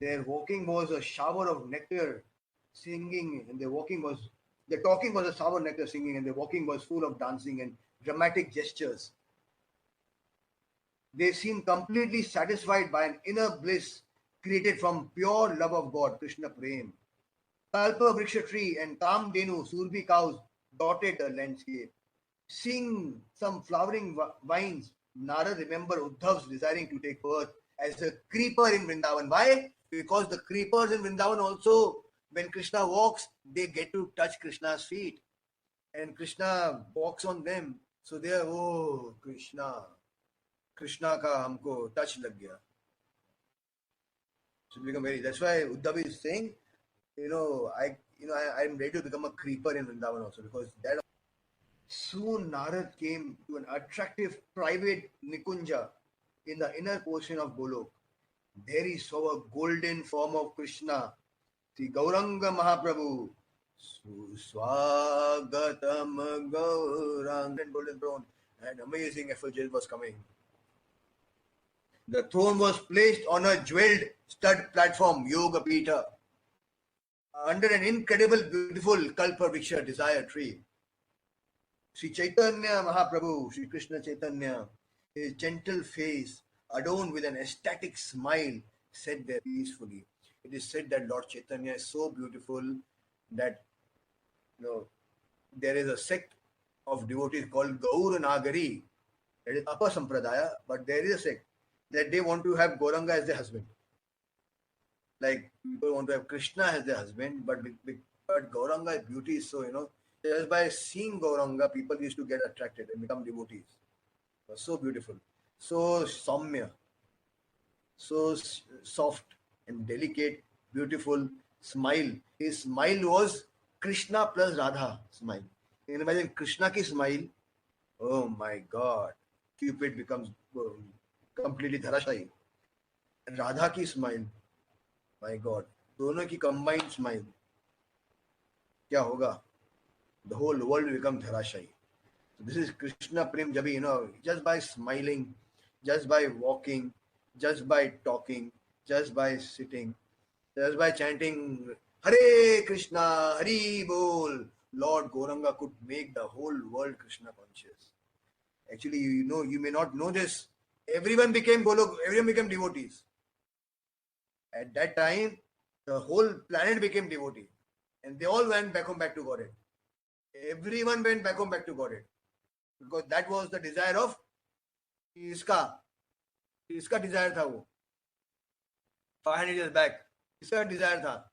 Speaker 1: Their walking was a shower of nectar, singing, and their talking was a shower of nectar, singing, and their walking was full of dancing and dramatic gestures. They seemed completely satisfied by an inner bliss created from pure love of God, Krishna Prem. Kalpa Vriksha tree and Kamdenu, Surbi cows dotted the landscape. Seeing some flowering vines, Nara remembered Uddhav's desiring to take birth as a creeper in Vrindavan. Why? Because the creepers in Vrindavan also, when Krishna walks, they get to touch Krishna's feet. And Krishna walks on them. So they are, oh, Krishna ka humko touch lag gaya. So it become very, that's why Uddhav is saying, I'm ready to become a creeper in Vrindavan also, because that. Soon Narad came to an attractive private Nikunja in the inner portion of Golok. There he saw a golden form of Krishna, the Gauranga Mahaprabhu. Swagatam Gauranga and golden throne. An amazing effulgence was coming. The throne was placed on a jeweled stud platform, Yoga Pita, under an incredible, beautiful Kalpa Vriksha desire tree. Sri Chaitanya Mahaprabhu, Sri Krishna Chaitanya, his gentle face adorned with an ecstatic smile, sat there peacefully. It is said that Lord Chaitanya is so beautiful that there is a sect of devotees called Gauranagari, that is Upper Sampradaya, but there is a sect that they want to have Gauranga as their husband. Like people want to have Krishna as their husband, but Gauranga's beauty is so, just by seeing Gauranga, people used to get attracted and become devotees. It was so beautiful, so Saumya, so soft and delicate, beautiful smile. His smile was Krishna plus Radha smile. You can imagine Krishna ki smile. Oh my God, Cupid becomes completely dharashayi. And Radha ki smile, my God, दोनों की combined smile, क्या होगा? The whole world will become dharashayi. So this is Krishna Prem Jabi, just by smiling, just by walking, just by talking, just by sitting, just by chanting Hare Krishna, Hari Bol, Lord Gauranga could make the whole world Krishna conscious. Actually, you may not know this. Everyone became Golok, everyone became devotees. At that time, the whole planet became devotee. And they all went back home back to Godhead. Everyone went back home back to Godhead. Because that was the desire of इसका desire था वो 500 years back. इसका desire था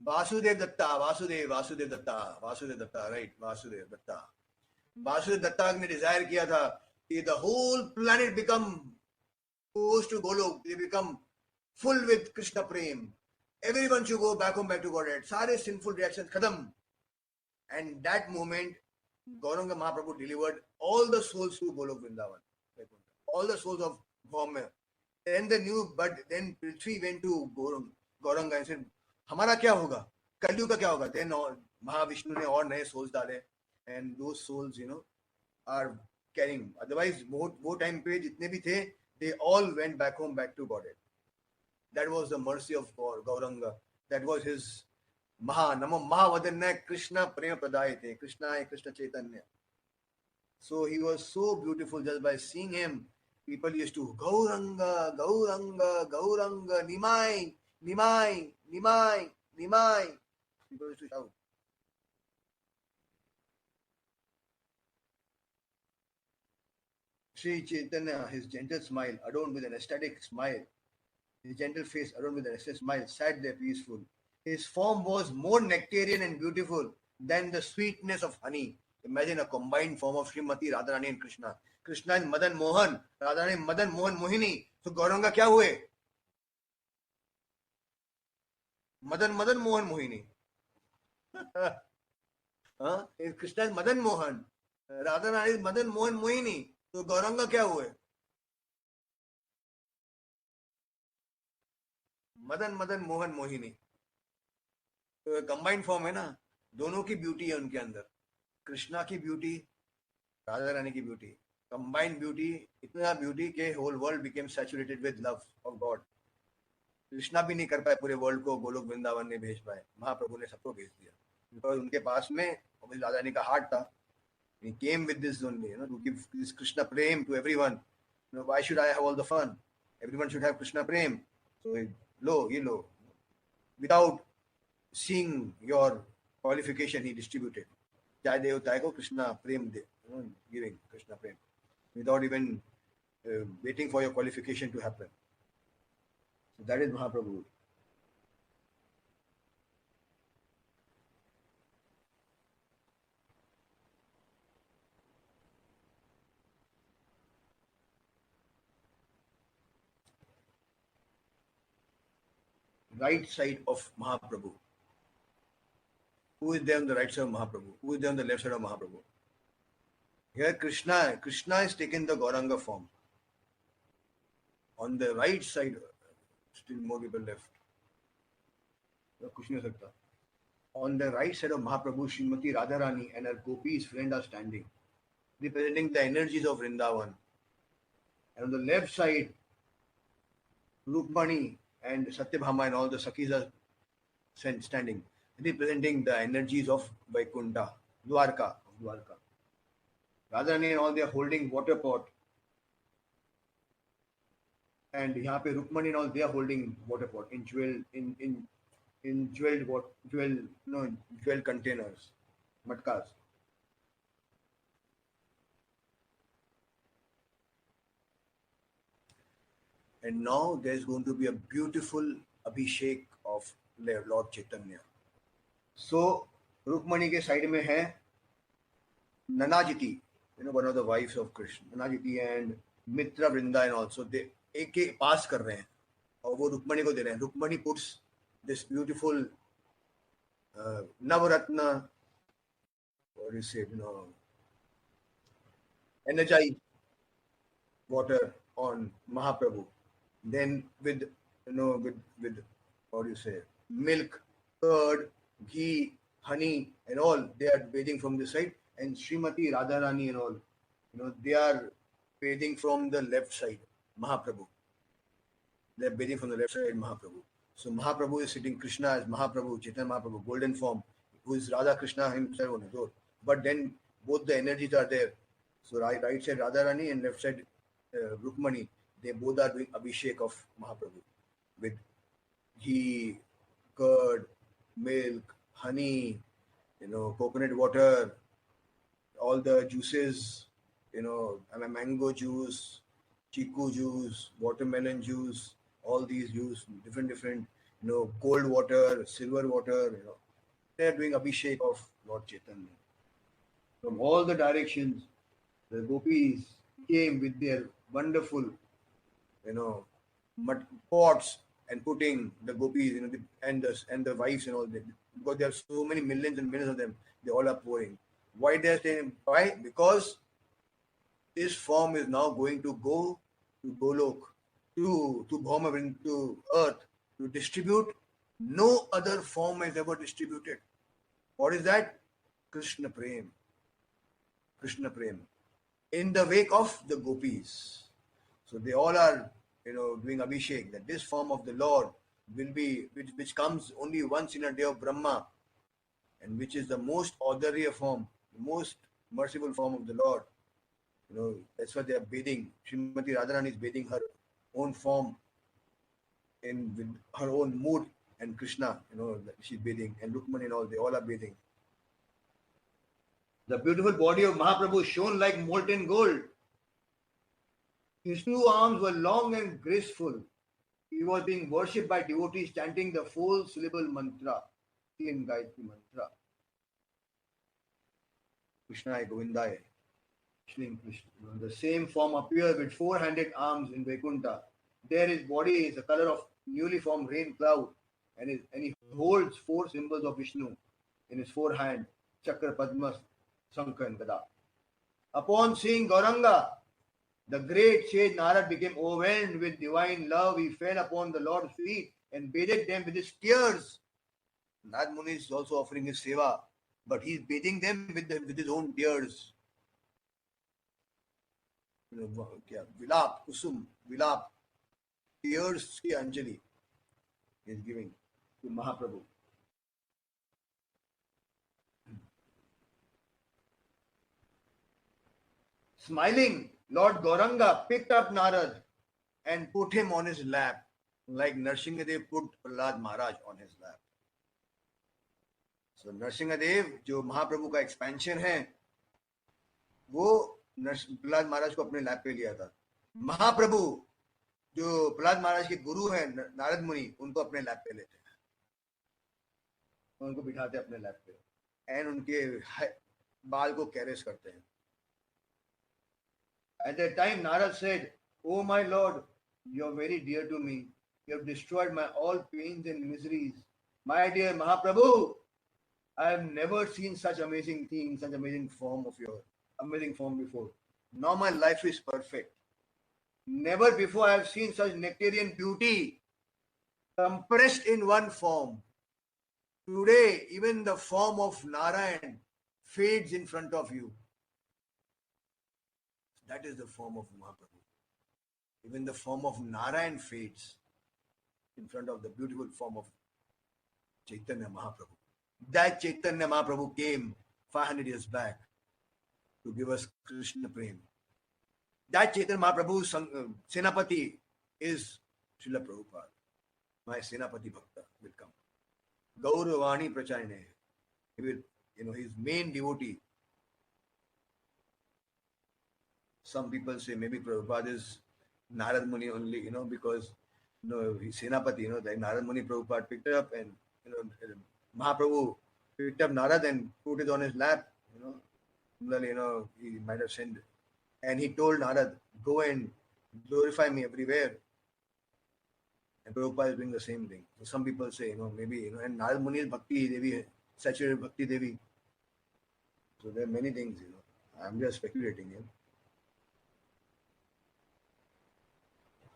Speaker 1: Vasudev Datta, Vasudev Datta, right? Vasudev Datta ने desire किया था कि the whole planet goes to Golok, they become full with Krishna Prem. Everyone should go back home back to Godhead. सारे sinful reactions खत्म. And that moment, Gauranga Mahaprabhu delivered all the souls to Golok Vrindavan. All the souls of Gauranga. Then then Prithvi went to Gauranga and said, हमारा क्या होगा? कलयुग का क्या होगा? Then Mahavishnu ने और नए souls डाले. And those souls, are carrying. Otherwise, वो time पे जितने भी थे, they all went back home back to Godhead. That was the mercy of Gauranga. That was his Namo Mahavadanya Krishna Prema Pradayate. Krishna Chaitanya. So he was so beautiful just by seeing him. People used to Gauranga, Gauranga, Gauranga, Nimai, Nimai, Nimai, Nimai. People used to shout. Sri Chaitanya, his gentle smile, adorned with an ecstatic smile, his gentle face adorned with an ecstatic smile, sat there peaceful. His form was more nectarian and beautiful than the sweetness of honey. Imagine a combined form of Srimati Radharani and Krishna. Krishna is Madan Mohan, Radharani Madan Mohan Mohini. So Gauranga क्या हुए? Madan Mohan Mohini. Krishna is Madan Mohan, Radharani is Madan Mohan Mohini. तो गौरंगा क्या हुए? मदन मोहन मोहिनी. तो combined form है ना, दोनों की ब्यूटी है उनके अंदर. कृष्णा की ब्यूटी, राधा रानी की ब्यूटी, कंबाइंड ब्यूटी, इतना ब्यूटी के whole world became saturated with love of God. Krishna भी नहीं कर पाए पूरे वर्ल्ड को, गोलोक वृंदावन ने भेज पाए, महाप्रभु ने सबको भेज दिया. बिकॉज उनके पास में राधा रानी का हार्ट था. He came with this only, to give this Krishna Prem to everyone. Why should I have all the fun? Everyone should have Krishna Prem. So, low, without seeing your qualification, he distributed. Jai Devatai ko Krishna Prem de, giving Krishna Prem, without even waiting for your qualification to happen. So that is Mahaprabhu. right side of Mahaprabhu. Who is there on the right side of Mahaprabhu? Who is there on the left side of Mahaprabhu? Here Krishna has taken the Gauranga form. On the right side, still more people left. कुछ नहीं हो सकता. On the right side of Mahaprabhu, Srimati Radharani and her gopis friend are standing, representing the energies of Vrindavan. And on the left side, Rukmani and Satyabhama and all the Sakhis are standing, representing the energies of Vaikuntha, Dwarka. Radharani and all they are holding water pot. And यहाँ पे Rukmani and all they are holding water pot in jeweled containers, matkas. And now there is going to be a beautiful abhishek of Lord Chaitanya. So Rukmani के side में है Nanajiti, one of the wives of Krishna, Nanajiti and Mitra Vrinda, and also they एक पास कर रहे हैं और वो रुक्मणी को दे रहे हैं. Rukmini puts this beautiful Navaratna, what do you say, energized water on Mahaprabhu. Then with what do you say, milk, curd, ghee, honey, and all, they are bathing from this side. And Srimati Radharani and all, they are bathing from the left side, Mahaprabhu. They are bathing from the left side, Mahaprabhu. So Mahaprabhu is sitting, Krishna as Mahaprabhu, Chaitanya Mahaprabhu, golden form, who is Radha Krishna himself on his own. But then both the energies are there. So right side Radharani and left side Rukmani, they both are doing abhishek of Mahaprabhu with ghee, curd, milk, honey, coconut water, all the juices, mango juice, chiku juice, watermelon juice, all these juice, different, cold water, silver water, they are doing abhishek of Lord Chaitanya. From all the directions, the gopis came with their wonderful, pots and putting the gopis, and the wives and all that. Because there are so many millions and millions of them, they all are pouring. Why they are saying? Why? Because this form is now going to go to Golok, to Bhauma, to earth, to distribute. No other form has ever distributed. What is that? Krishna Prem. Krishna Prem. In the wake of the gopis. So they all are, doing abhishek, that this form of the Lord will be, which comes only once in a day of Brahma, and which is the most orderly form, the most merciful form of the Lord. That's why they are bathing. Srimati Radharani is bathing her own form with her own mood, and Krishna, she's bathing, and Rukmani and all, they all are bathing. The beautiful body of Mahaprabhu shone like molten gold. His two arms were long and graceful. He was being worshipped by devotees chanting the 4-syllable mantra, in Gayatri mantra. Krishnaya Govindaya. The same form appears with 4-handed arms in Vaikuntha. There his body is the color of newly formed rain cloud, and he holds 4 symbols of Vishnu in his 4 hands, Chakra, Padma, Shankha and Gada. Upon seeing Gauranga, the great sage Narad became overwhelmed with divine love. He fell upon the Lord's feet and bathed them with his tears. Narad Muni is also offering his seva, but he is bathing them with his own tears. Vilap, Kusum, Vilap, tears ki Anjali he is giving to Mahaprabhu. Smiling, Lord Gauranga picked up Narad and put him on his lap, like Nrsingadev put Prahlad Maharaj on his lap. So Nrsingadev, जो महाप्रभु का expansion है, वो प्रहलाद महाराज को अपने lap पे लिया था. महाप्रभु जो प्रहलाद महाराज के गुरु हैं नारद मुनि, उनको अपने लैप पे लेते हैं, उनको बिठाते अपने लैप पे, एंड उनके बाल को कैरेस करते हैं. At that time, Narad said, "Oh my Lord, you are very dear to me. You have destroyed my all pains and miseries. My dear Mahaprabhu, I have never seen such amazing thing, such amazing form of your amazing form before. Now my life is perfect. Never before I have seen such nectarian beauty compressed in one form. Today, even the form of Narayan fades in front of you. That is the form of Mahaprabhu. Even the form of Narayan fades in front of the beautiful form of Chaitanya Mahaprabhu. That Chaitanya Mahaprabhu came 500 years back to give us Krishna Prem. That Chaitanya Mahaprabhu's Senapati is Srila Prabhupada. My Senapati Bhakta will come. Gauravani Pracharine. He will, his main devotee. Some people say maybe Prabhupada is Narad Muni only, because he's Senapati, that Narad Muni Prabhupada picked up, and Mahaprabhu picked up Narad and put it on his lap, similarly, he might have sent, and he told Narad, go and glorify me everywhere. And Prabhupada is doing the same thing. So some people say, maybe, and Narad Muni is Bhakti Devi, saturated Bhakti Devi. So there are many things, I'm just speculating here.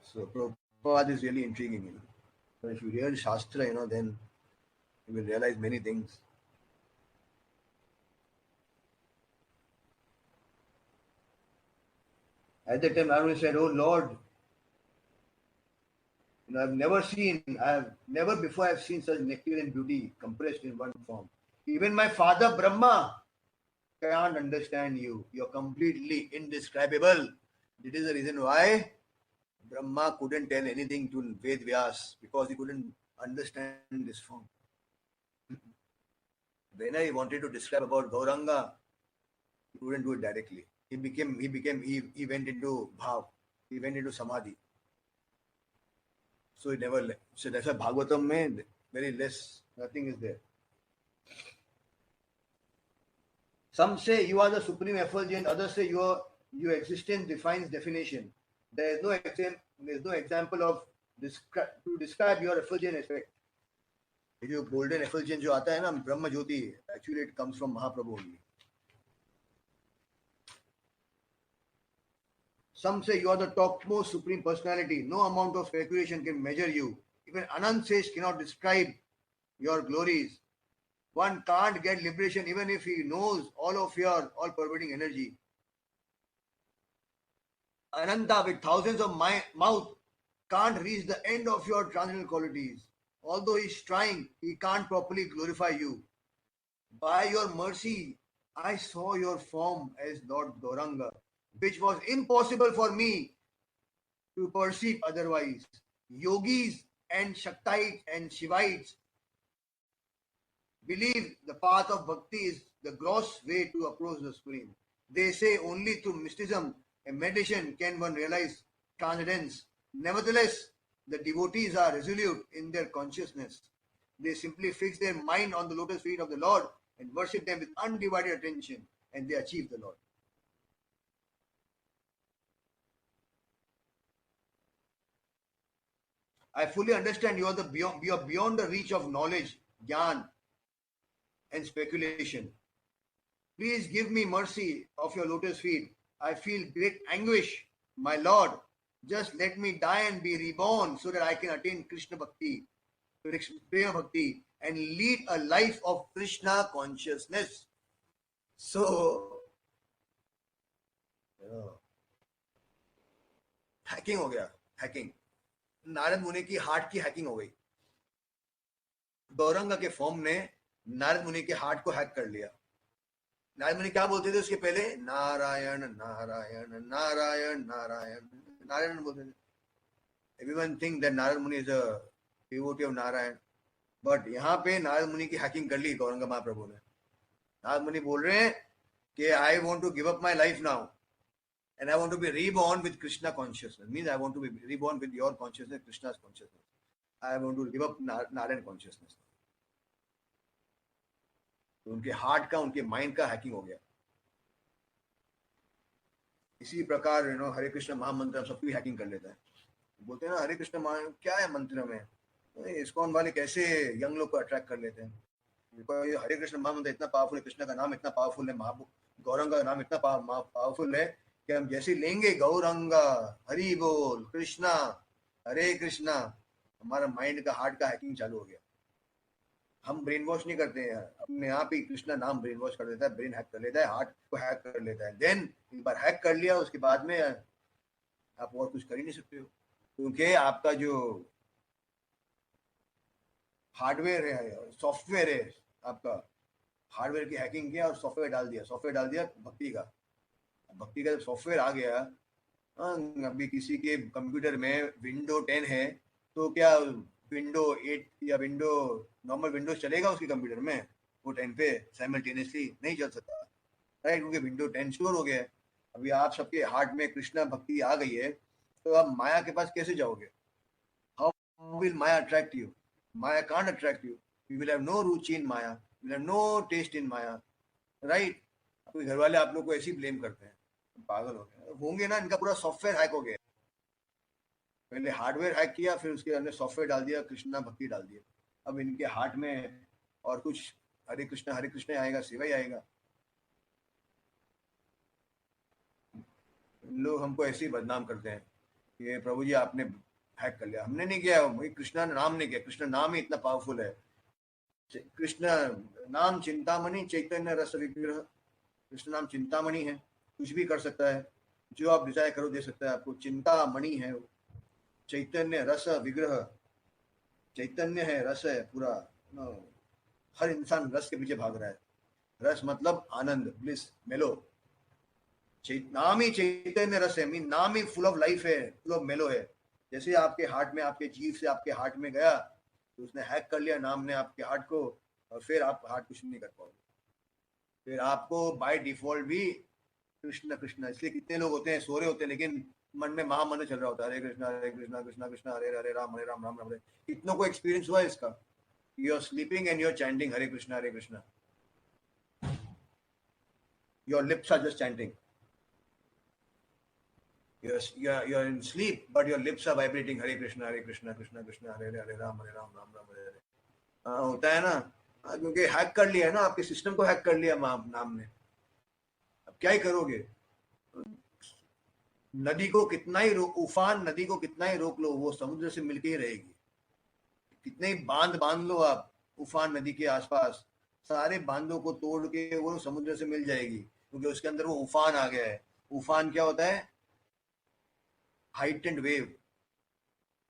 Speaker 1: So Prabhupada is really intriguing, But if you read Shastra, then you will realize many things. At that time, Narayana said, oh Lord, I've never before I've seen such nectarian beauty compressed in one form. Even my father Brahma can't understand you. You're completely indescribable. This is the reason why Brahma couldn't tell anything to Ved Vyas, because he couldn't understand this form. When I wanted to describe about Gauranga, he couldn't do it directly. He went into bhav. He went into samadhi. So he never left. So that's why Bhagavatam mein very less, nothing is there. Some say you are the supreme effulgence, others say your existence defines definition. There is no example of to describe your effulgent aspect. जो golden effulgence जो आता है ना ब्रह्म ज्योति, actually it comes from Mahaprabhu only. Some say you are the topmost supreme personality. No amount of speculation can measure you. Even Anand says cannot describe your glories. One can't get liberation even if he knows all of your all-pervading energy. Ananta with thousands of mouth can't reach the end of your transcendental qualities. Although he is trying, he can't properly glorify you. By your mercy, I saw your form as Lord Gauranga, which was impossible for me to perceive otherwise. Yogis and Shaktites and Shivites believe the path of bhakti is the gross way to approach the Supreme. They say only through mysticism and meditation can one realize transcendence. Nevertheless, the devotees are resolute in their consciousness. They simply fix their mind on the lotus feet of the Lord and worship them with undivided attention, and they achieve the Lord. I fully understand you are beyond the reach of knowledge, jnana, and speculation. Please give me mercy of your lotus feet. I feel great anguish, my Lord. Just let me die and be reborn so that I can attain Krishna Bhakti, Prema Bhakti, and lead a life of Krishna consciousness. So, hacking हो गया, hacking. Narad मुनि की heart की hacking हो गई. गौरंगा के form ने नारद मुनि के हार्ट को हैक कर लिया. नारद मुनि क्या बोलते थे उसके पहले? नारायण नारायण नारायण नारायण नारायण बोलते थे. Everyone think that Narad Muni is a devotee of Narayan, but यहाँ पे नारद मुनि की हैकिंग कर ली गौरंगा महाप्रभु ने. नारद मुनि बोल रहे हैं कि I want to give up my life now and I want to be reborn with Krishna consciousness. Means I want to be reborn with your consciousness, Krishna's consciousness. I want to give up Narayan consciousness. तो उनके heart का, उनके mind का hacking हो गया. इसी प्रकार हरे कृष्ण महामंत्र सबकी हैकिंग कर लेता है. बोलते हैं ना हरे कृष्ण क्या है मंत्र में, इस्कॉन वाले कैसे यंग लोग को अट्रैक्ट कर लेते हैं। ये हरे कृष्ण महामंत्र इतना पावरफुल है, कृष्ण का नाम इतना पावरफुल है, गौरंगा का नाम इतना पावरफुल है कि हम जैसे लेंगे गौरंगा, हरि बोल, कृष्णा, हरे कृष्णा, हमारा माइंड का हार्ट का हैकिंग चालू हो गया। हम ब्रेन वॉश नहीं करते हैं, अपने आप ही कृष्णा नाम ब्रेन वॉश कर देता है, ब्रेन हैक कर लेता है, हार्ट को हैक कर लेता है। देन एक बार हैक कर लिया, उसके बाद में आप और कुछ कर ही नहीं सकते हो, क्योंकि आपका जो हार्डवेयर है, सॉफ्टवेयर है आपका, हार्डवेयर की हैकिंग किया और सॉफ्टवेयर डाल दिया भक्ति का। भक्ति का जब सॉफ्टवेयर आ गया, अभी किसी के कंप्यूटर में विंडो 10 है तो क्या विंडो 8 या विंडो नॉर्मल विंडोज चलेगा उसके कंप्यूटर में? वो 10 पे साइमल्टेनियसली नहीं चल सकता, राइट, क्योंकि विंडो 10 स्टोर हो गया है। अभी आप सबके हार्ट में कृष्णा भक्ति आ गई है, तो आप माया के पास कैसे जाओगे? How will Maya attract you? Maya can't attract you, you will have no रुचि in Maya, you will have no taste in Maya, right. आपके घर वाले आप लोग को ऐसे ही ब्लेम करते हैं, पागल हो गए होंगे ना, इनका पूरा सॉफ्टवेयर हैक हो गया। पहले हार्डवेयर हैक किया, फिर उसके अंदर सॉफ्टवेयर डाल दिया, कृष्णा भक्ति डाल दिया। अब इनके हार्ट में और कुछ हरे कृष्ण आएगा, शिवा ही आएगा। लोग हमको ऐसे ही बदनाम करते हैं कि प्रभु जी आपने हैक कर लिया। हमने नहीं किया, भाई कृष्णा नाम ने किया, कृष्ण नाम ही इतना पावरफुल है। कृष्ण नाम चिंतामणि चैतन्य रस विग्रह, कृष्ण नाम चिंतामणि है, कुछ भी कर सकता है, जो आप डिजायर करो दे सकता है आपको, चिंतामणि है। चैतन्य रस विग्रह, चैतन्य है, रस है पूरा, हर इंसान रस के पीछे भाग रहा है। रस मतलब आनंद, ब्लिस, मेलो। नाम ही चैतन्य रस है, मीन नाम ही फुल ऑफ लाइफ है, फुल ऑफ मेलो है। जैसे आपके हार्ट में, आपके जीव से आपके हार्ट में गया, तो उसने हैक कर लिया नाम ने आपके हार्ट को, और फिर आप हार्ट कुछ नहीं कर पाओगे। फिर आपको बाय डिफॉल्ट भी कृष्ण कृष्ण, इसलिए कितने लोग होते हैं सो रहे होते हैं लेकिन मन में महामंत्र चल रहा होता है, हरे कृष्णा कृष्णा कृष्णा हरे हरे, राम राम राम हरे। कितनों को एक्सपीरियंस हुआ है इसका? You are sleeping and you are chanting Hare Krishna, Hare Krishna, your lips are just chanting, you're in sleep but your lips are vibrating Hare Krishna Krishna Krishna Hare Hare Hare Ram Hare Hare। होता है ना, क्योंकि hack कर लिया है ना, आपके system को हैक कर लिया नाम ने। अब क्या ही करोगे? नदी को कितना ही उफान नदी को कितना ही रोक लो, वो समुद्र से मिलके ही रहेगी। कितने ही बांध बांध लो आप उफान नदी के आसपास, सारे बांधों को तोड़ के वो समुद्र से मिल जाएगी, क्योंकि उसके अंदर वो उफान आ गया है। उफान क्या होता है? Heightened wave.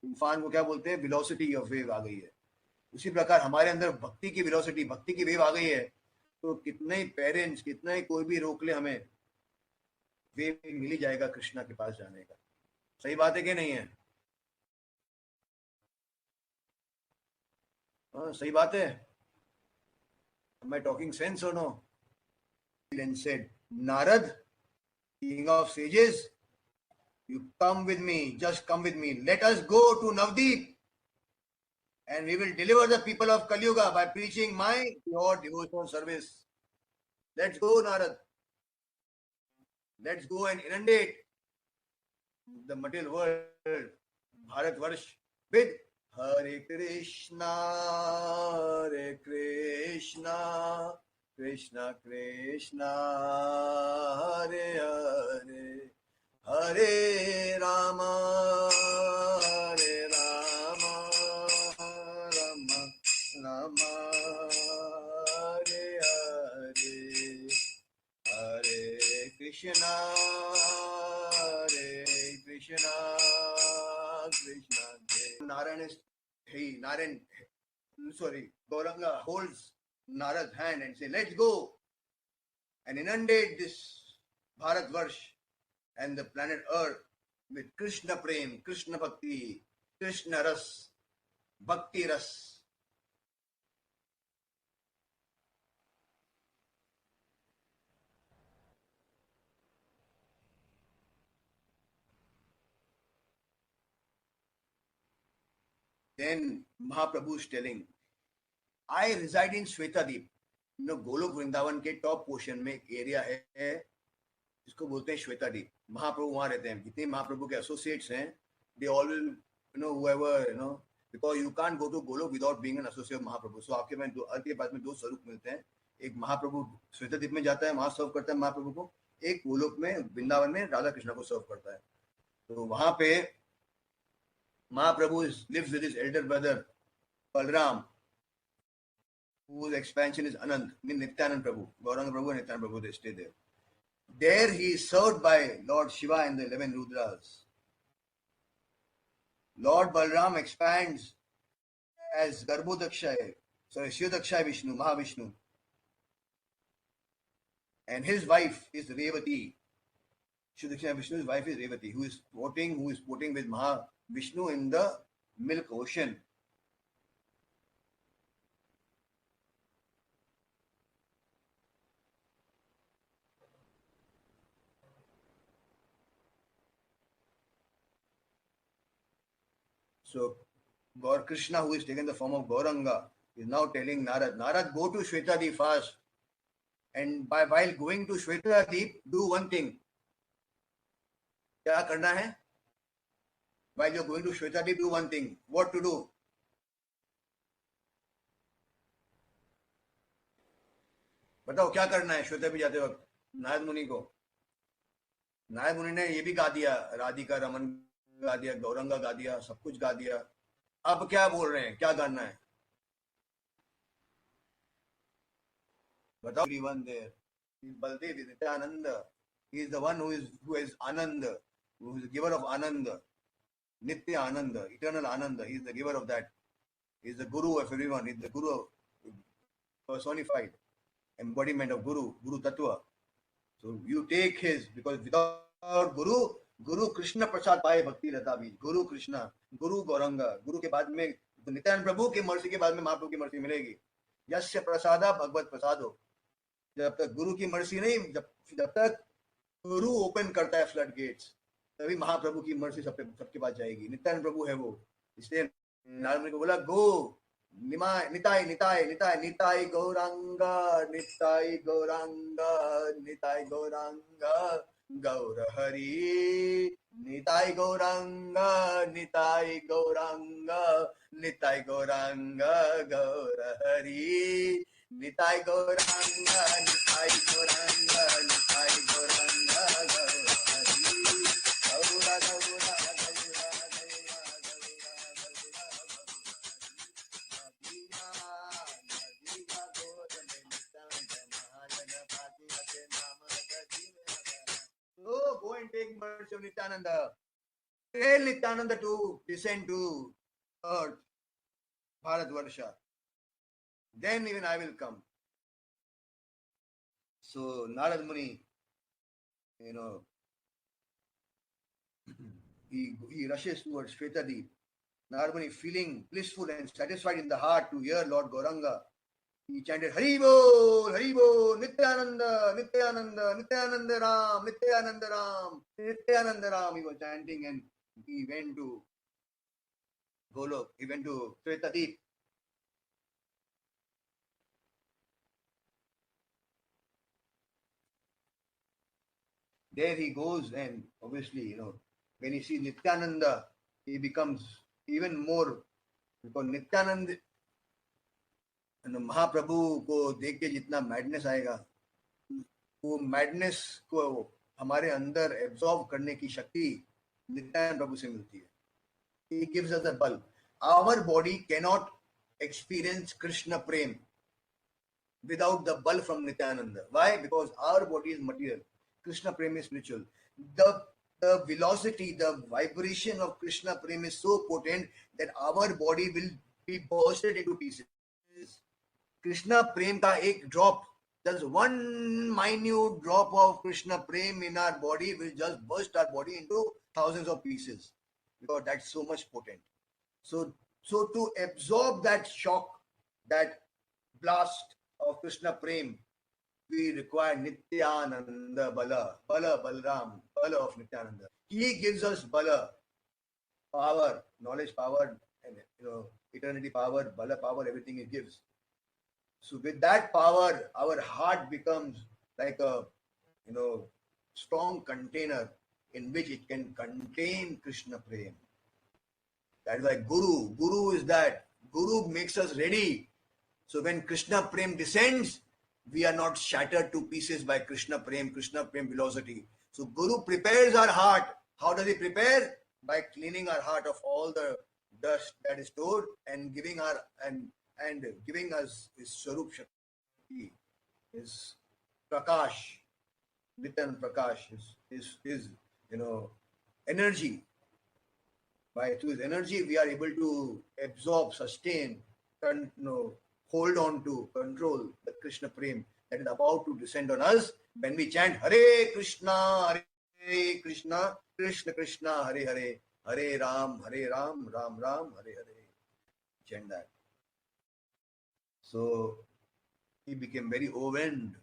Speaker 1: तूफान को क्या बोलते हैं? वेलोसिटी ऑफ वेव आ गई है। उसी प्रकार हमारे अंदर भक्ति की वेलोसिटी, भक्ति की वेव आ गई है, तो कितने ही पेरेंट्स, कितना ही कोई भी रोक ले हमें, वेव मिल ही जाएगा कृष्णा के पास जाने का। सही बात है कि नहीं है? सही बात है। Am I talking sense or no? And said, Narad, king of sages, you come with me, just come with me. Let us go to Navdeep and we will deliver the people of Kali Yuga by preaching my pure devotional service. Let's go, Narad. Let's go and inundate the material world, Bharatvarsh, with Hare Krishna, Hare Krishna, Krishna Krishna, Hare Hare, Hare Rama, Hare Rama, Rama Rama, Hare Hare, Hare Krishna, Hare Krishna, Krishna Krishna. Narayan is, Gauranga holds Narad's hand and say, let's go and inundate this Bharatvarsh and the planet Earth with Krishna Prem, Krishna Bhakti, Krishna Ras, Bhakti Ras. Then Mahaprabhu is telling, I reside in Shwetadeep. Golok Vrindavan के top portion में एक area है जिसको बोलते हैं श्वेतादीप। महाप्रभु वहां रहते हैं। जितने महाप्रभु के एसोसिएट्स हैं they all will, whoever, because you can't go to Golok without being an associate of Mahaprabhu. So आपके में आपके पास में दो स्वरूप मिलते हैं. एक महाप्रभु श्वेतद्वीप में जाता है, वहां सर्व करता है महाप्रभु को. एक गोलोक में वृंदावन में राधा कृष्ण को सर्व करता है. तो वहां पे Mahaprabhu lives with his elder brother Balram, whose expansion is Anand, Nityanand Prabhu, Gauranga Prabhu and Nityanand Prabhu, they stay there. There he is served by Lord Shiva and the 11 Rudras. Lord Balram expands as Garbhodakshaya, sorry, Shivadakshaya Vishnu, Mahavishnu. And his wife is Revati. Shivadakshaya Vishnu's wife is Revati, who is floating with Mahavishnu in the milk ocean. So, Gaur Krishna, who is taken the form of Gauranga, is now telling Narad, go to Shwetadeep fast. And while going to Shwetadeep, do one thing. क्या करना है? While you're going to Shwetadeep, do one thing. What to do? बताओ क्या करना है श्वेतादेवी जाते वक्त नारद मुनि को? नारद मुनि ने ये भी गा दिया, राधिका रमन गा दिया, गौरंगा गा दिया, सब कुछ गा दिया. अब क्या बोल रहे हैं, क्या करना है? बताओ. Everyone there. Baldev is Nityananda. He is the one who is Ananda, who is the giver of Ananda, Nitya Ananda, eternal Ananda. He is the giver of that. He is the Guru of everyone. He is the Guru personified embodiment of Guru Tattva. So you take his, because without Guru Krishna Prasad पाए भक्ति रहता भी. Guru Krishna, Guru Gauranga, Guru के बाद में नित्यानंद प्रभु की मर्जी के बाद में महाप्रभु की मर्जी मिलेगी. यस्य प्रसादा भगवत प्रसादो. जब तक गुरु की मर्जी नहीं, जब तक गुरु ओपन करता है फ्लड गेट्स, तभी महाप्रभु की मर्जी सबके पास जाएगी. नित्यानंद प्रभु है वो. इसलिए नारद को बोला गो निताय निताय निताय निताय गौरांगा निताय गौरांगा निताय गौरांगा गौर हरि निताय गौरांगा निताय गौरांगा निताय गौरांगा गौर हरि निताय गौरांगा निताय गौरांगा निताय गौरांगा गौर Hari Gaura Gaura So go and take mercy of Nityananda. Tell Nityananda to descend to earth, Bharatvarsha. Then even I will come. So Narad Muni, he rushes towards Shwetadeep. Narad Muni, feeling blissful and satisfied in the heart to hear Lord Gauranga, he chanted Hari Bol, Nityananda, Nityananda, Nityananda Ram, Nityananda Ram, Nityananda Ram. He was chanting and he went to Golok, he went to Shwetadeep. There he goes, and obviously, when he sees Nityananda, he becomes even more, because Nityananda, महाप्रभु को देख के जितना madness आएगा, वो madness को हमारे अंदर absorb करने की शक्ति नित्यानंद प्रभु से मिलती है. He gives us the bal. Our body cannot experience Krishna Prem without the bal from Nityananda. Why? Because our body is material. Krishna Prem is spiritual. The velocity, the vibration of Krishna Prem is so potent that our body will be bursted into pieces. Krishna Prem ka ek drop, just one minute drop of Krishna Prem in our body will just burst our body into thousands of pieces, because that's so much potent. So to absorb that shock, that blast of Krishna Prem, we require Nityananda Bala, Balram, Bala of Nityananda. He gives us Bala, power, knowledge power, and eternity power, Bala power, everything he gives. So with that power, our heart becomes like a strong container in which it can contain Krishna Prem. That is why Guru is that. Guru makes us ready. So when Krishna Prem descends, we are not shattered to pieces by Krishna Prem velocity. So Guru prepares our heart. How does he prepare? By cleaning our heart of all the dust that is stored and giving giving us his Swarup Shakti, his Prakash, Nitan Prakash, his energy. By through his energy, we are able to absorb, sustain, hold on to, control the Krishna Prem that is about to descend on us when we chant Hare Krishna, Krishna Krishna, Hare Hare, Hare Ram, Ram Ram, Hare Hare. Chant that. So he became very overwhelmed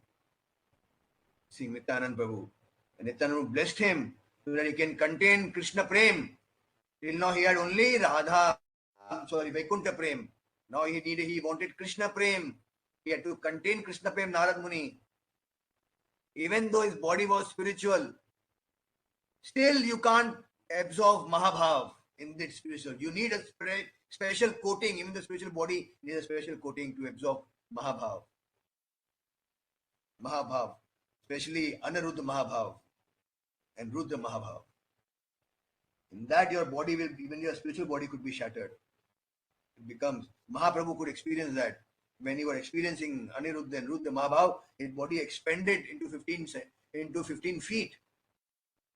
Speaker 1: seeing Nityanand Prabhu. And Nityanand Prabhu blessed him so that he can contain Krishna Prem. Till now he had only Vaikuntha Prem. Now he wanted Krishna Prem. He had to contain Krishna Prem, Narad Muni. Even though his body was spiritual, still you can't absorb Mahabhav in the spiritual. You need a special coating. Even the spiritual body needs a special coating to absorb Mahabhav. Mahabhav, especially Aniruddha Mahabhav and Rudra Mahabhav. In that your body will, even your spiritual body could be shattered. It becomes, Mahaprabhu could experience that. When he was experiencing Aniruddha and Rudra Mahabhav, his body expanded into 15 feet.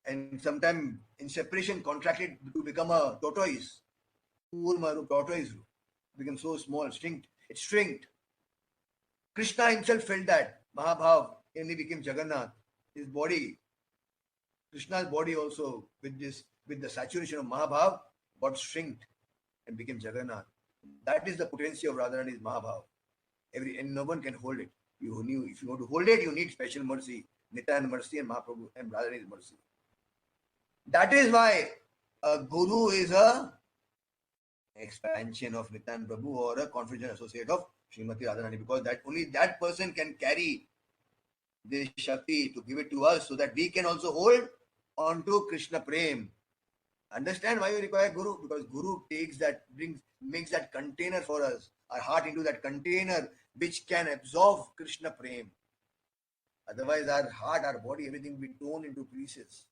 Speaker 1: And sometime in separation contracted to become a tortoise. Tortoise became so small, it shrinked. Krishna himself felt that. Mahabhav, and he became Jagannath. His body, Krishna's body also, with the saturation of Mahabhav, got shrinked and became Jagannath. That is the potency of Radharani's Mahabhav. And no one can hold it. If you want to hold it, you need special mercy. Nityanand mercy and Mahaprabhu and Radharani's mercy. That is why a Guru is a expansion of Nityanand Prabhu or a confidential associate of Srimati Radharani, because that only that person can carry this Shakti to give it to us so that we can also hold on to Krishna Prem. Understand why we require Guru? Because Guru makes that container for us, our heart into that container which can absorb Krishna Prem. Otherwise, our heart, our body, everything will be torn into pieces.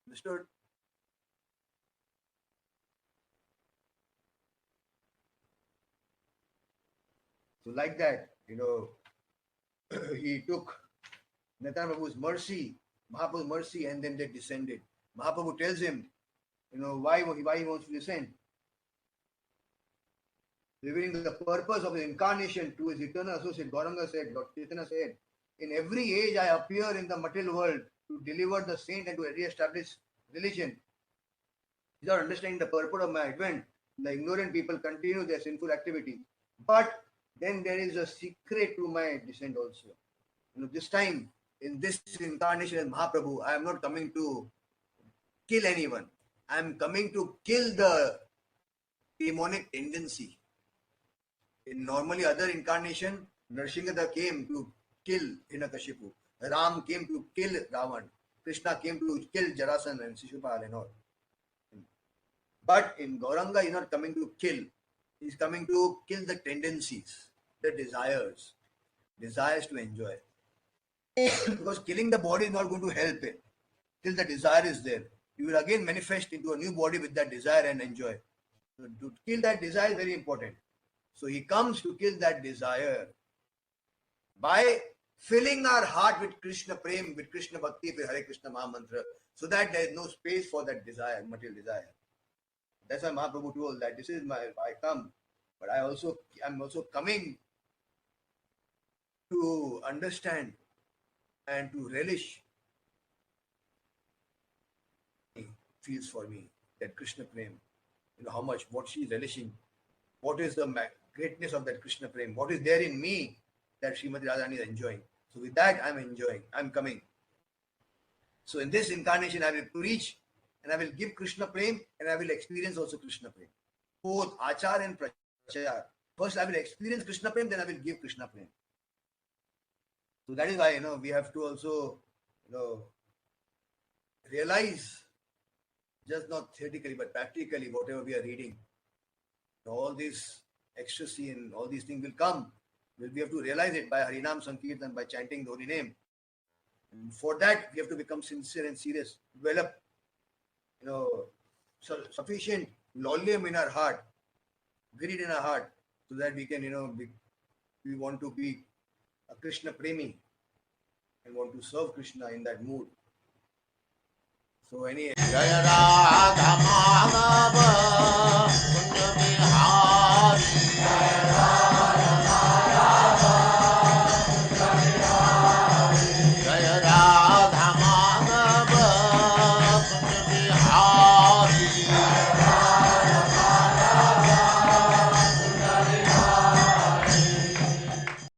Speaker 1: Understood? So like that, he took Nityanand Prabhu's mercy, Mahaprabhu's mercy, and then they descended. Mahaprabhu tells him, why he wants to descend. Revealing the purpose of his incarnation to his eternal associate, Gauranga said, Lord Chaitanya said, in every age I appear in the material world to deliver the saint and to re-establish religion. Without understanding the purpose of my advent, the ignorant people continue their sinful activity. But then there is a secret to my descent also. This time, in this incarnation as Mahaprabhu, I am not coming to kill anyone. I am coming to kill the demonic tendency. In normally other incarnation, Nrsimha came to kill Hiranyakashipu. Ram came to kill Ravan. Krishna came to kill Jarasandha and Shishupal and all. But in Gauranga, he is not coming to kill. He is coming to kill the tendencies, the desires to enjoy. Because killing the body is not going to help it. Till the desire is there, you will again manifest into a new body with that desire and enjoy. So to kill that desire is very important. So he comes to kill that desire by filling our heart with Krishna Prem, with Krishna Bhakti, with Hare Krishna Mahamantra, so that there is no space for that desire, material desire. That's why Mahaprabhu told that this is I come, but I'm also coming to understand and to relish. Feels for me that Krishna Prem, what she is relishing, what is the greatness of that Krishna Prem, what is there in me that Srimati Radharani is enjoying. So with that, I'm enjoying, I'm coming. So in this incarnation, I will preach and I will give Krishna Prem and I will experience also Krishna Prem. Both Achar and Prachar. First, I will experience Krishna Prem, then I will give Krishna Prem. So that is why, we have to also, realize just not theoretically, but practically, whatever we are reading. All this ecstasy and all these things will come. We have to realize it by Harinam Sankirtan, by chanting the holy name. And for that, we have to become sincere and serious, develop, sufficient lollium in our heart, greed in our heart, so that we can, we want to be a Krishna premi and want to serve Krishna in that mood. So any Jaya Radha Madhava